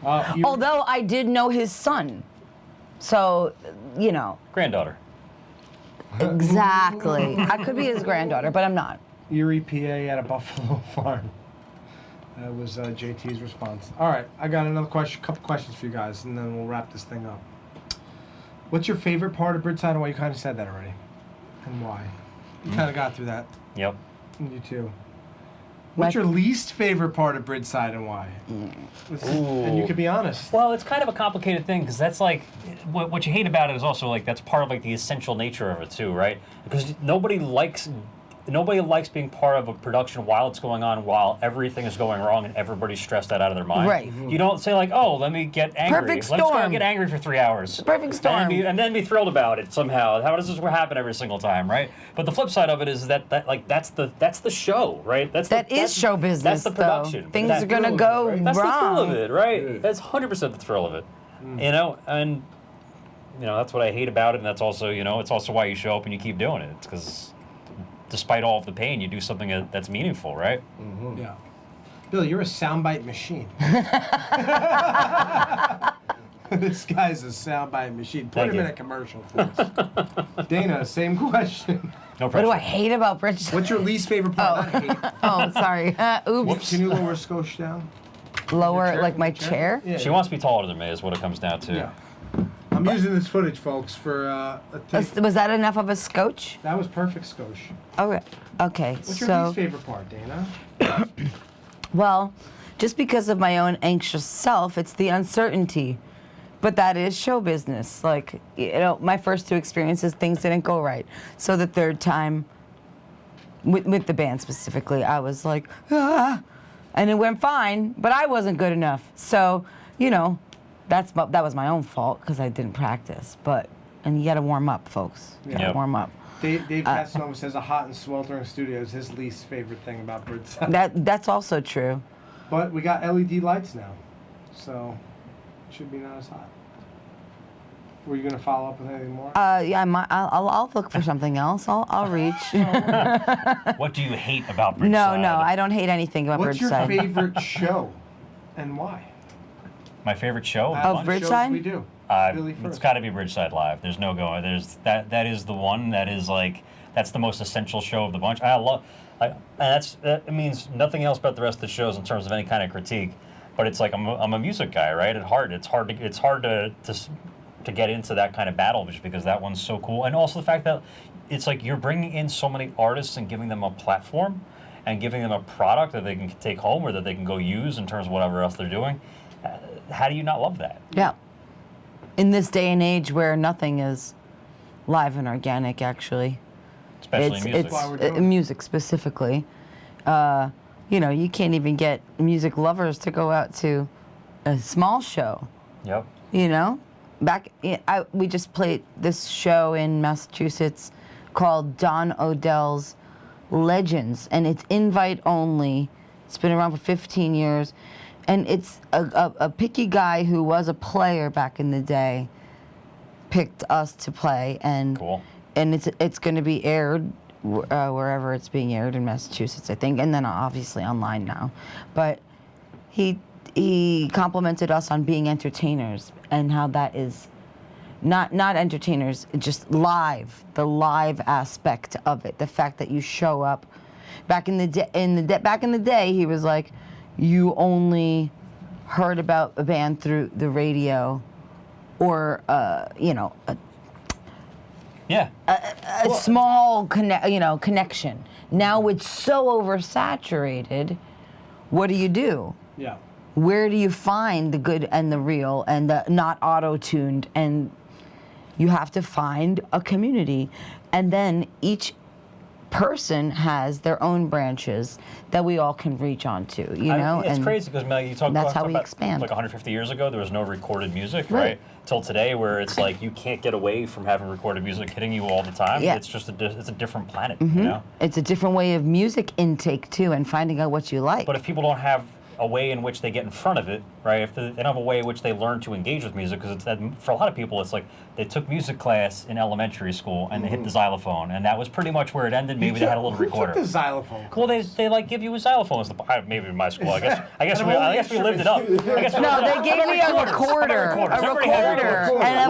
Like, although I did know his son, so Granddaughter. exactly. I could be his granddaughter, but I'm not. Erie, PA, at a buffalo farm. That was JT's response. All right, I got another couple questions for you guys, and then we'll wrap this thing up. What's your favorite part of Bridgeside and why? You kind of said that already. And why? You kind of got through that. Yep. And you too. What's your least favorite part of Bridgeside and why? And you could be honest. Well, it's kind of a complicated thing because that's like what you hate about it is also like that's part of like the essential nature of it too, right? Because nobody likes being part of a production while it's going on, while everything is going wrong and everybody's stressed out of their mind. Right. You don't say like, oh, let me get angry. Perfect Let's go storm. and get angry for 3 hours. Perfect storm. And then be thrilled about it somehow. How does this happen every single time, right? But the flip side of it is that that's the show, right? That's show business. That's the though. production. Things That- are gonna go That's the thrill wrong. of it, right? That's 100% the thrill of it. And that's what I hate about it, and that's also, it's also why you show up and you keep doing it. It's because despite all of the pain, you do something that's meaningful, right? Mm-hmm. Yeah. Bill, you're a soundbite machine. This guy's a soundbite machine. Put Thank him you. in a commercial for us. Dana, same question. No What pressure. do I hate about Bridgeside? What's your least favorite part? Not hate. Oh, sorry. Oops. Can you lower Skosh down? Lower, chair? like my chair? Yeah. She wants to be taller than me, is what it comes down to. Yeah. I'm using this footage, folks, for a tape. Was that enough of a scotch? That was perfect, Skosh. Okay. Okay. What's your so, least favorite part, Dana? well, just because of my own anxious self, it's the uncertainty. But that is show business. Like, my first two experiences, things didn't go right. So the third time, with the band specifically, I was like, ah, and it went fine, but I wasn't good enough. So, that was my own fault because I didn't practice. And you got to warm up, folks. You got to Yep. warm up. Dave Casanova says a hot and sweltering studio is his least favorite thing about Bridgeside. That's also true. But we got LED lights now, so it should be not as hot. Were you gonna follow up with anything more? Yeah, I'll look for something else. I'll reach. What do you hate about Bridgeside? No, I don't hate anything about What's your Bridgeside. favorite show, and why? My favorite show? Out Of the shows Bridgeside? we do. Billy It's first. got to be Bridgeside Live. There's no going. That is the one. That is like that's the most essential show of the bunch. That means nothing else about the rest of the shows in terms of any kind of critique. But it's like I'm a music guy, right? It's hard to get into that kind of battle just because that one's so cool, and also the fact that it's like you're bringing in so many artists and giving them a platform. and giving them a product that they can take home or that they can go use in terms of whatever else they're doing. How do you not love that? Yeah. In this day and age where nothing is live and organic, actually. Especially music. That's why we're It's doing it. music specifically. You can't even get music lovers to go out to a small show. Yep. We just played this show in Massachusetts called Don Odell's Legends, and it's invite only. It's been around for 15 years, and it's a picky guy who was a player back in the day picked us to play, and Cool. and it's going to be aired wherever it's being aired in Massachusetts, I think, and then obviously online now. But he complimented us on being entertainers and how that is not entertainers, just live, the live aspect of it, the fact that you show up. Back in the day, he was like, you only heard about a band through the radio, or Yeah. a small connection. Now it's so oversaturated. What do you do? Yeah. Where do you find the good and the real and the not auto-tuned? And you have to find a community, and then each person has their own branches that we all can reach onto. It's and crazy because you that's how we about, expand. Like 150 years ago, there was no recorded music, Right. right? Till today, where it's like you can't get away from having recorded music hitting you all the time. Yeah. It's just it's a different planet, It's a different way of music intake too, and finding out what you like. But if people don't have a way in which they get in front of it, right? If they don't have a way in which they learn to engage with music, because for a lot of people, it's like they took music class in elementary school and they hit the xylophone, and that was pretty much where it ended. Maybe they had a little recorder. Who took the xylophone? Well, they like give you a xylophone. Maybe in my school. I guess we lived it up. No, they gave me a recorder, and a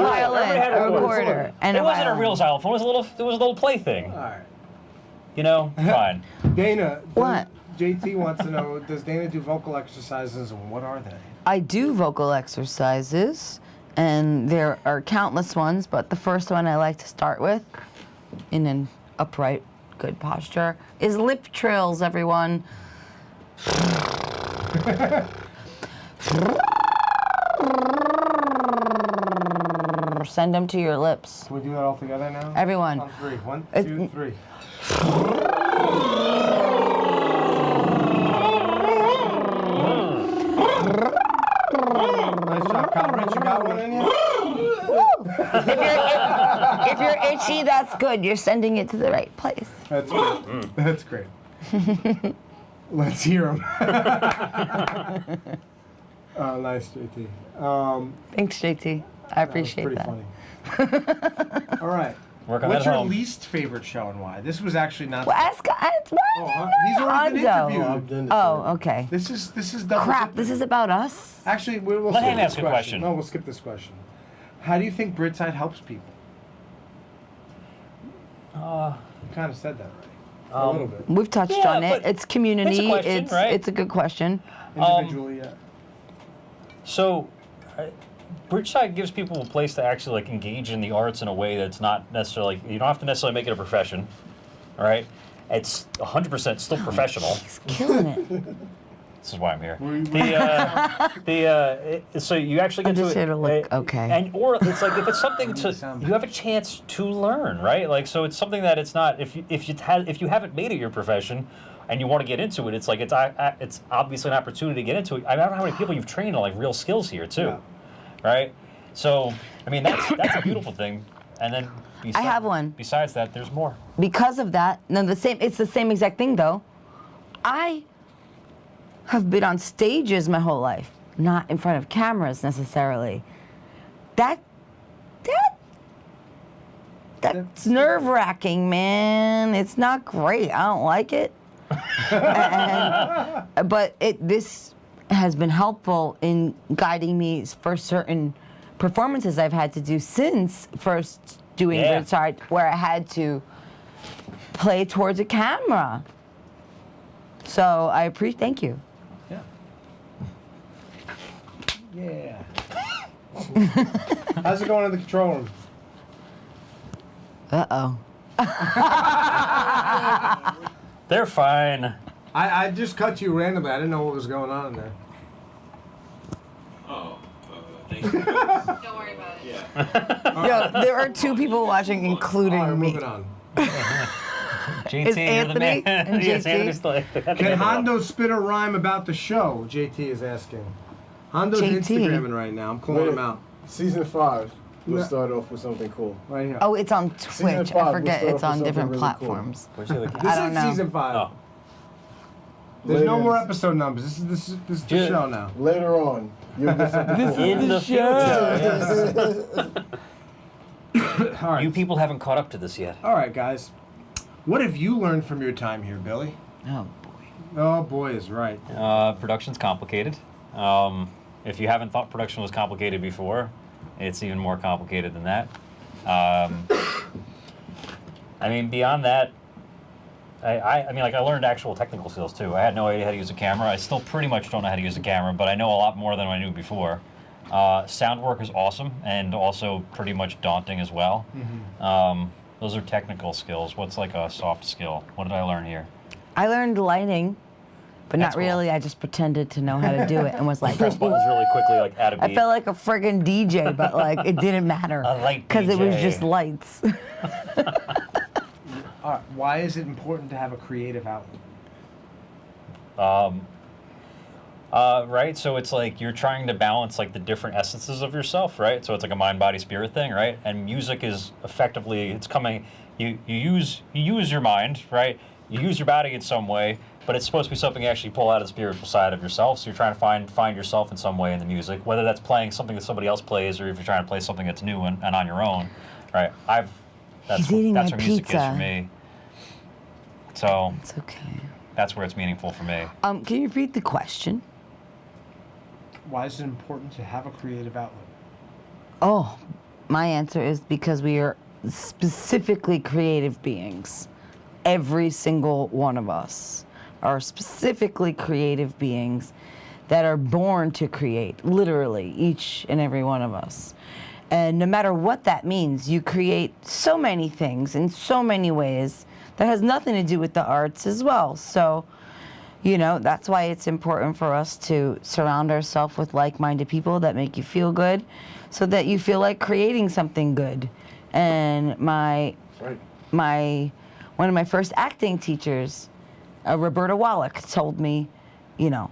violin, a recorder, and It a wasn't a violin. real xylophone. It was a little plaything. All right. Fine. Dana. What? JT wants to know, does Dana do vocal exercises, and what are they? I do vocal exercises, and there are countless ones, but the first one I like to start with, in an upright, good posture, is lip trills, everyone. Send them to your lips. Can we do that all together now? Everyone. On three. One, It- 2, 3. Nice job, Kyle. Rich, you got one in you? If you're itchy, that's good. You're sending it to the right place. That's great. That's great. Let's hear him. Nice, JT. Thanks, JT. I appreciate that. that. Was pretty funny. All right. Work on What's that your home. least favorite show and why? This was actually not. Well, ask These already been Hondo. interviewed. I've done this Oh, already. okay. This is double. Crap, this is about us? Actually, we'll Let skip him this ask a question. No, we'll skip this question. How do you think Bridgeside helps people? You kind of said that already. A little bit. We've touched Yeah, on it. but It's community. it's a question, right? It's a good question. Individually, yeah. So, Bridgeside gives people a place to actually like engage in the arts in a way that's not necessarily. You don't have to necessarily make it a profession, all right? It's 100% still professional. He's killing it. This is why I'm here. Were So you actually get I'm just to here to look okay. and or it's like if it's something to you have a chance to learn, right? Like so it's something that it's not if you haven't made it your profession and you want to get into it, it's like it's obviously an opportunity to get into it. I don't know how many people you've trained on like real skills here too, right? So I mean that's a beautiful thing. And then I have one. Besides that, there's more. Because of that, it's the same exact thing though. I have been on stages my whole life, not in front of cameras necessarily. That's nerve-wracking, man. It's not great. I don't like it. But this has been helpful in guiding me for certain performances I've had to do since first doing Bridgeside, where I had to play towards a camera. So I appreciate. Thank you. Yeah. How's it going in the control room? Uh-oh. They're fine. I just cut you randomly. I didn't know what was going on in there. Oh, thank you. Don't worry about it. Yeah. Yo, there are 2 people watching, including All right, me. moving on. JT, Is you're the Anthony man. and Yes, JT? Anthony's still Can Hondo spit a rhyme about the show? JT is asking. Hondo's JT. Instagramming right now. I'm calling him out. Season 5. We'll No. start off with something cool. Right here. Oh, it's on Season Twitch. 5, I we'll forget start it's off on with different something really cool. platforms. This I don't is know. season 5. Oh. There's no Later- more episode numbers. This is the Dude. show now. Later on, you'll get something cool. In the future. All right. You people haven't caught up to this yet. All right, guys. What have you learned from your time here, Billy? Oh boy. Oh boy, is right. Production's complicated. If you haven't thought production was complicated before, it's even more complicated than that. I mean, beyond that, I mean, like, I learned actual technical skills too. I had no idea how to use a camera. I still pretty much don't know how to use a camera, but I know a lot more than I knew before. Sound work is awesome and also pretty much daunting as well. Those are technical skills. What's like a soft skill? What did I learn here? I learned lighting, but That's not really. I just pretended to know how to do it and was like, Press buttons really quickly, like add a beat. I felt like a friggin' DJ, but like it didn't matter A light because it was DJ. just lights. All right. Why is it important to have a creative outlet? Right, so it's like you're trying to balance like the different essences of yourself, right? So it's like a mind, body, spirit thing, right? And music is effectively, it's coming. You use your mind, right? You use your body in some way, but it's supposed to be something you actually pull out of the spiritual side of yourself. So you're trying to find yourself in some way in the music, whether that's playing something that somebody else plays, or if you're trying to play something that's new and on your own, right? That's He's eating that's my where music is pizza. for me. So It's okay. that's where it's meaningful for me. Can you repeat the question? Why is it important to have a creative outlet? Oh, my answer is because we are specifically creative beings. Every single one of us are specifically creative beings that are born to create, literally, each and every one of us. And no matter what that means, you create so many things in so many ways that has nothing to do with the arts as well. So, you know, that's why it's important for us to surround ourselves with like-minded people that make you feel good so that you feel like creating something good. And one of my first acting teachers, Roberta Wallach, told me, you know,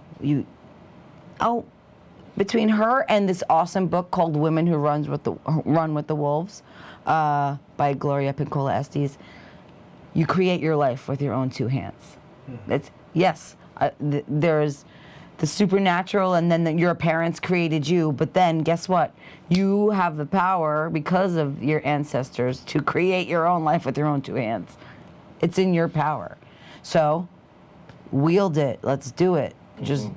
between her and this awesome book called Women Who Run with the Wolves by Gloria Pincola Estes, you create your life with your own 2 hands. That's, yes, there's the supernatural, and then your parents created you, but then guess what? You have the power, because of your ancestors, to create your own life with your own 2 hands. It's in your power. So, wield it. Let's do it. Just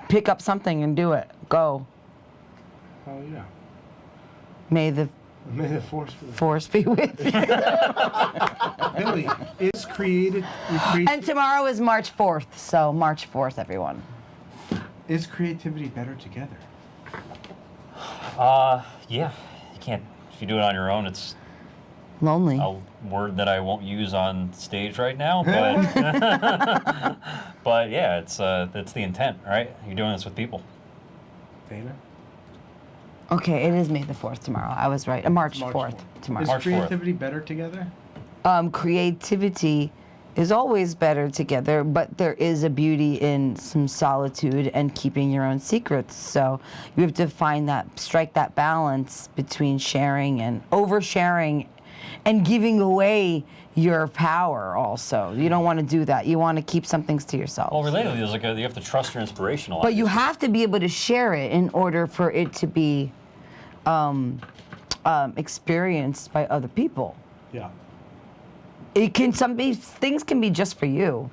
pick up something and do it. Go. Oh yeah. May the May the force. force be with you. Billy is created. And tomorrow is March 4th, so March 4th, everyone. Is creativity better together? Yeah, you can't. If you do it on your own, it's Lonely. a word that I won't use on stage right now, but but yeah, it's the intent, right? You're doing this with people. Dana? Okay, it is May the 4th tomorrow. I was right. March March 4th 4th. tomorrow. Is March 4th. creativity better together? Creativity is always better together, but there is a beauty in some solitude and keeping your own secrets. So you have to strike that balance between sharing and oversharing and giving away your power also. You don't want to do that. You want to keep some things to yourself. Well, relatedly, there's like you have to trust your inspiration a lot. But you have to be able to share it in order for it to be experienced by other people. Yeah. Things can be just for you.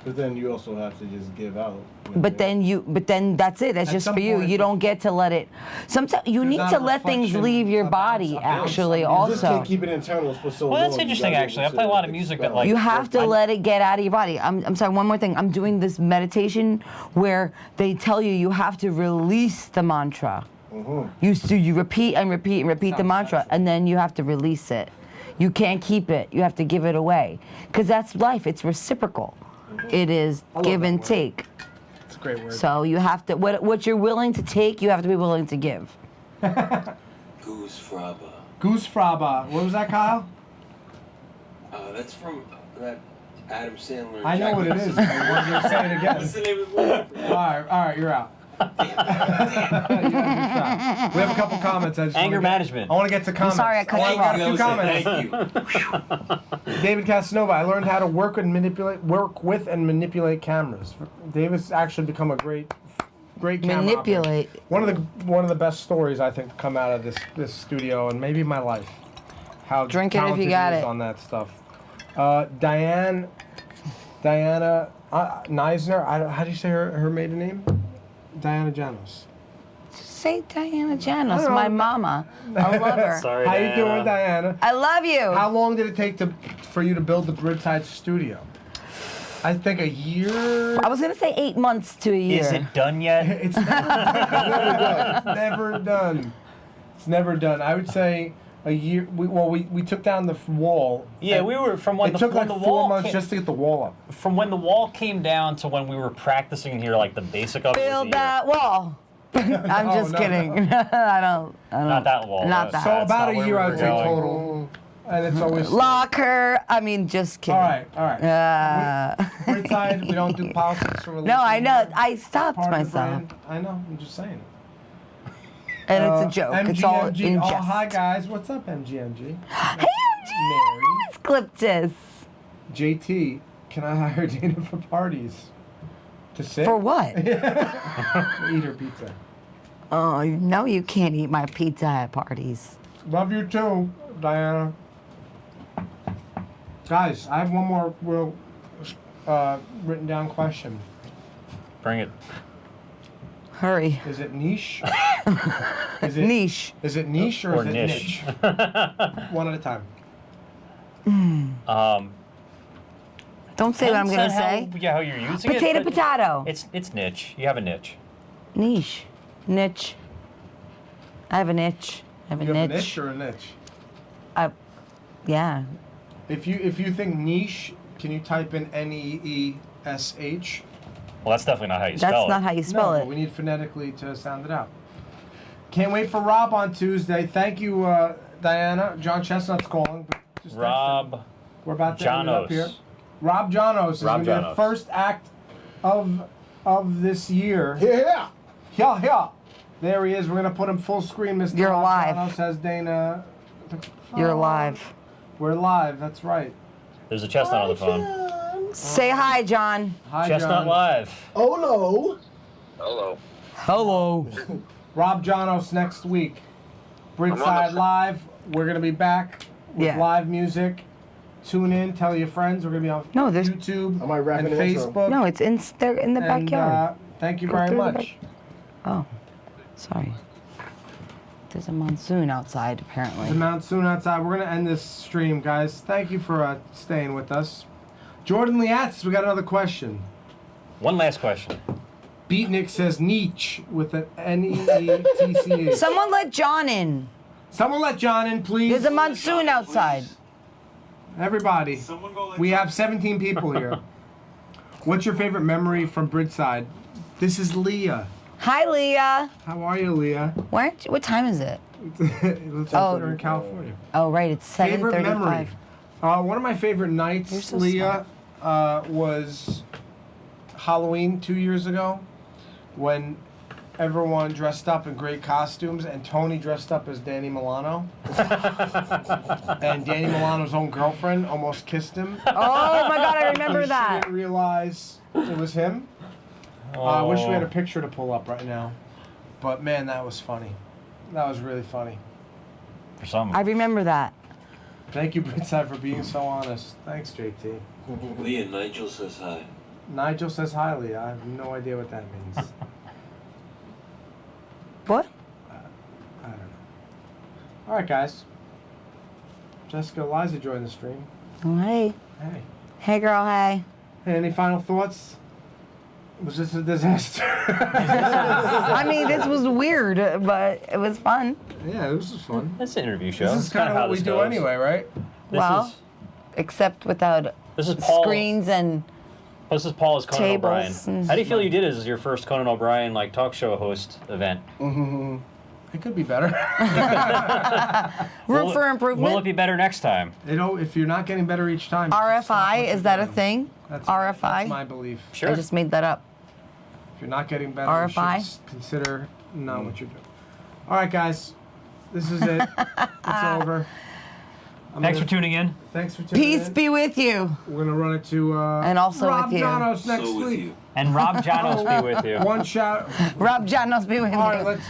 But then you also have to just give out. But then that's it. That's At just some for you. point, You don't get to let it. Sometimes you need not to a let things reflection leave your of body. balance. Actually, You just also, can't keep it internal for so long. Well, that's You interesting, gotta be actually. able I play a to lot of music that, expel. like- you have to let it get out of your body. I'm sorry. One more thing. I'm doing this meditation where they tell you have to release the mantra. You repeat and repeat and repeat the Sounds mantra, sexual. and then you have to release it. You can't keep it. You have to give it away, because that's life. It's reciprocal. It is I love give that and word. take. It's a great word. So you have to what you're willing to take, you have to be willing to give. Goose Fraba. Goose Fraba. What was that, Kyle? That's from that Adam Sandler. I know what it is. But we're going to say it again. What's the name of the movie? All right, you're out. You have a shot. We have a couple comments. I just Anger wanna get- management. I want to get to comments. sorry, I cut want you to off. get a few comments. Thank you. David Casanova, I learned how to work with and manipulate cameras. David's actually become a great camera Manipulate. operator. One of the best stories I think to come out of this studio and maybe my life. How Drink it if you talented got he is it. on that stuff. Diana Neisner. How do you say her maiden name? Diana Janos. Say Diana Janos, I don't my know. mama. I love her. Sorry, How you Diana. doing, Diana? I love you. How long did it take for you to build the Bridgeside studio? I think a year. I was gonna say 8 months to a year. Is it done yet? It's never done. It's never done. I would say a year. We took down the wall. Yeah, we were from when It took when like the 4 wall months came, just to get the wall up. from when the wall came down to when we were practicing in here, like the basic of it was a Build year. that wall. I'm Oh, just no. kidding. I don't. Not that wall. Not That's that. So not about a where year, we I were would say going. total. And it's always. Locker. I mean, just kidding. All right. Bridgeside, we don't do politics or religion. No, I know. I stopped Part of the myself. brand. I know. I'm just saying it. And it's a joke. It's all MGMG. in Oh, jest. hi guys. What's up, MGMG? Hey, Mary. MG! Cliptis. JT, can I hire Dana for parties? To sit? For what? Eat her pizza. Oh, no, you can't eat my pizza at parties. Love you too, Diana. Guys, I have one more real written down question. Bring it. Hurry. Is it niche? Is it Niche. Is it niche or Or is it niche. niche? One at a time. Don't say what I'm going to say. How you're using Potato, it. but potato. It's niche. You have a niche. Niche. Niche. I have a niche. I have a You have niche. a niche or a niche? Yeah. If you think niche, can you type in NEESH? Well, that's definitely not how you spell That's it. not how you spell No, it. but we need phonetically to sound it out. Can't wait for Rob on Tuesday. Thank you, Diana. John Chestnut's calling. But just text him. Rob We're about to end it up Janos. here. Rob Janos is Rob going to be the Janos. first act of this year. Yeah. Yeah. There he is. We're going to put him full screen. Mr. You're Rob live. Janos says Dana. You're live. We're live. That's right. There's a chestnut on the phone. Say hi, John. Hi, Chestnut John. live. Oh no. Hello. Rob Janos next week. Bridgeside Live. We're going to be back with Yeah. live music. Tune in. Tell your friends. We're going to be on No, there's- YouTube I might rap and in the intro. Facebook. No, it's they're in the and, backyard. thank you Go very through the much. Oh, sorry. There's a monsoon outside, The apparently. monsoon outside. We're going to end this stream, guys. Thank you for staying with us. Jordan Liatz, we got another question. One last question. Beatnik says niche with an Neetch. Someone let John in. Someone let John in, please. There's a monsoon outside. Everybody. Someone go let We John- have 17 people here. What's your favorite memory from Bridgeside? This is Leah. Hi, Leah. How are you, Leah? What time is it? Let's Oh. You're in California. Oh, right. It's Favorite memory? 7:35. One of my favorite You're nights, so Leah, was Halloween 2 years ago when everyone dressed up in great costumes and Tony dressed up as Danny Milano. And Danny Milano's own girlfriend almost kissed him. Oh my God, I remember She that. didn't realize it was him. I wish we had Oh. a picture to pull up right now. But man, that was funny. That was really funny. For some. I remember that. Thank you, Bridgeside, for being so honest. Thanks, JT. Leah, Nigel says hi. Nigel says hi, Leah. I have no idea what that means. What? I don't know. All right, guys. Jessica Eliza joined the stream. Oh, hey. Hey. Hey, girl. Hey. Hey, any final thoughts? Was this a disaster? I mean, this was weird, but it was fun. Yeah, this was fun. It's an interview show. This is It's kinda kind of how what we this do goes. anyway, right? This Well, is except without this is Paul. screens and Plus, this Paul is Conan Tables O'Brien. and- How do you feel you did as your first Conan O'Brien like talk show host event? It could be better. Room for improvement. Will it be better next time? If you're not getting better each time. stop RFI, what is you're that a doing. thing? That's RFI? my belief. Sure. I just made that up. If you're not getting better, RFI? you should consider not what you're doing. All right, guys. This is it. It's over. Thanks for tuning in. Thanks for tuning Peace in. be with you. We're going to run it to And also Rob with you. Janos next So with week. you. And Rob Janos be with you. One shout. Rob Janos be with All right, you. let's.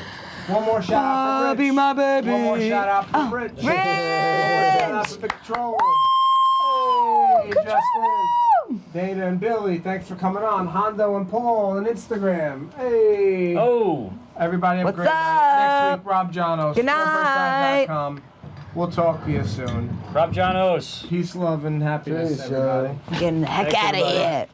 One more shout out for Rich. Be my baby. One more shout out for Rich. One more shout out for the control room. Hey, Justin. Dana and Billy, thanks for coming on. Hondo and Paul on Instagram. Hey. Oh. Everybody have a What's great night. Next up? week, Rob Janos. Good night. StoreBirdside.com. We'll talk to you soon. Rob Janos. Peace, love, and happiness, Peace, everybody. Getting the heck Thanks, out of everybody. here.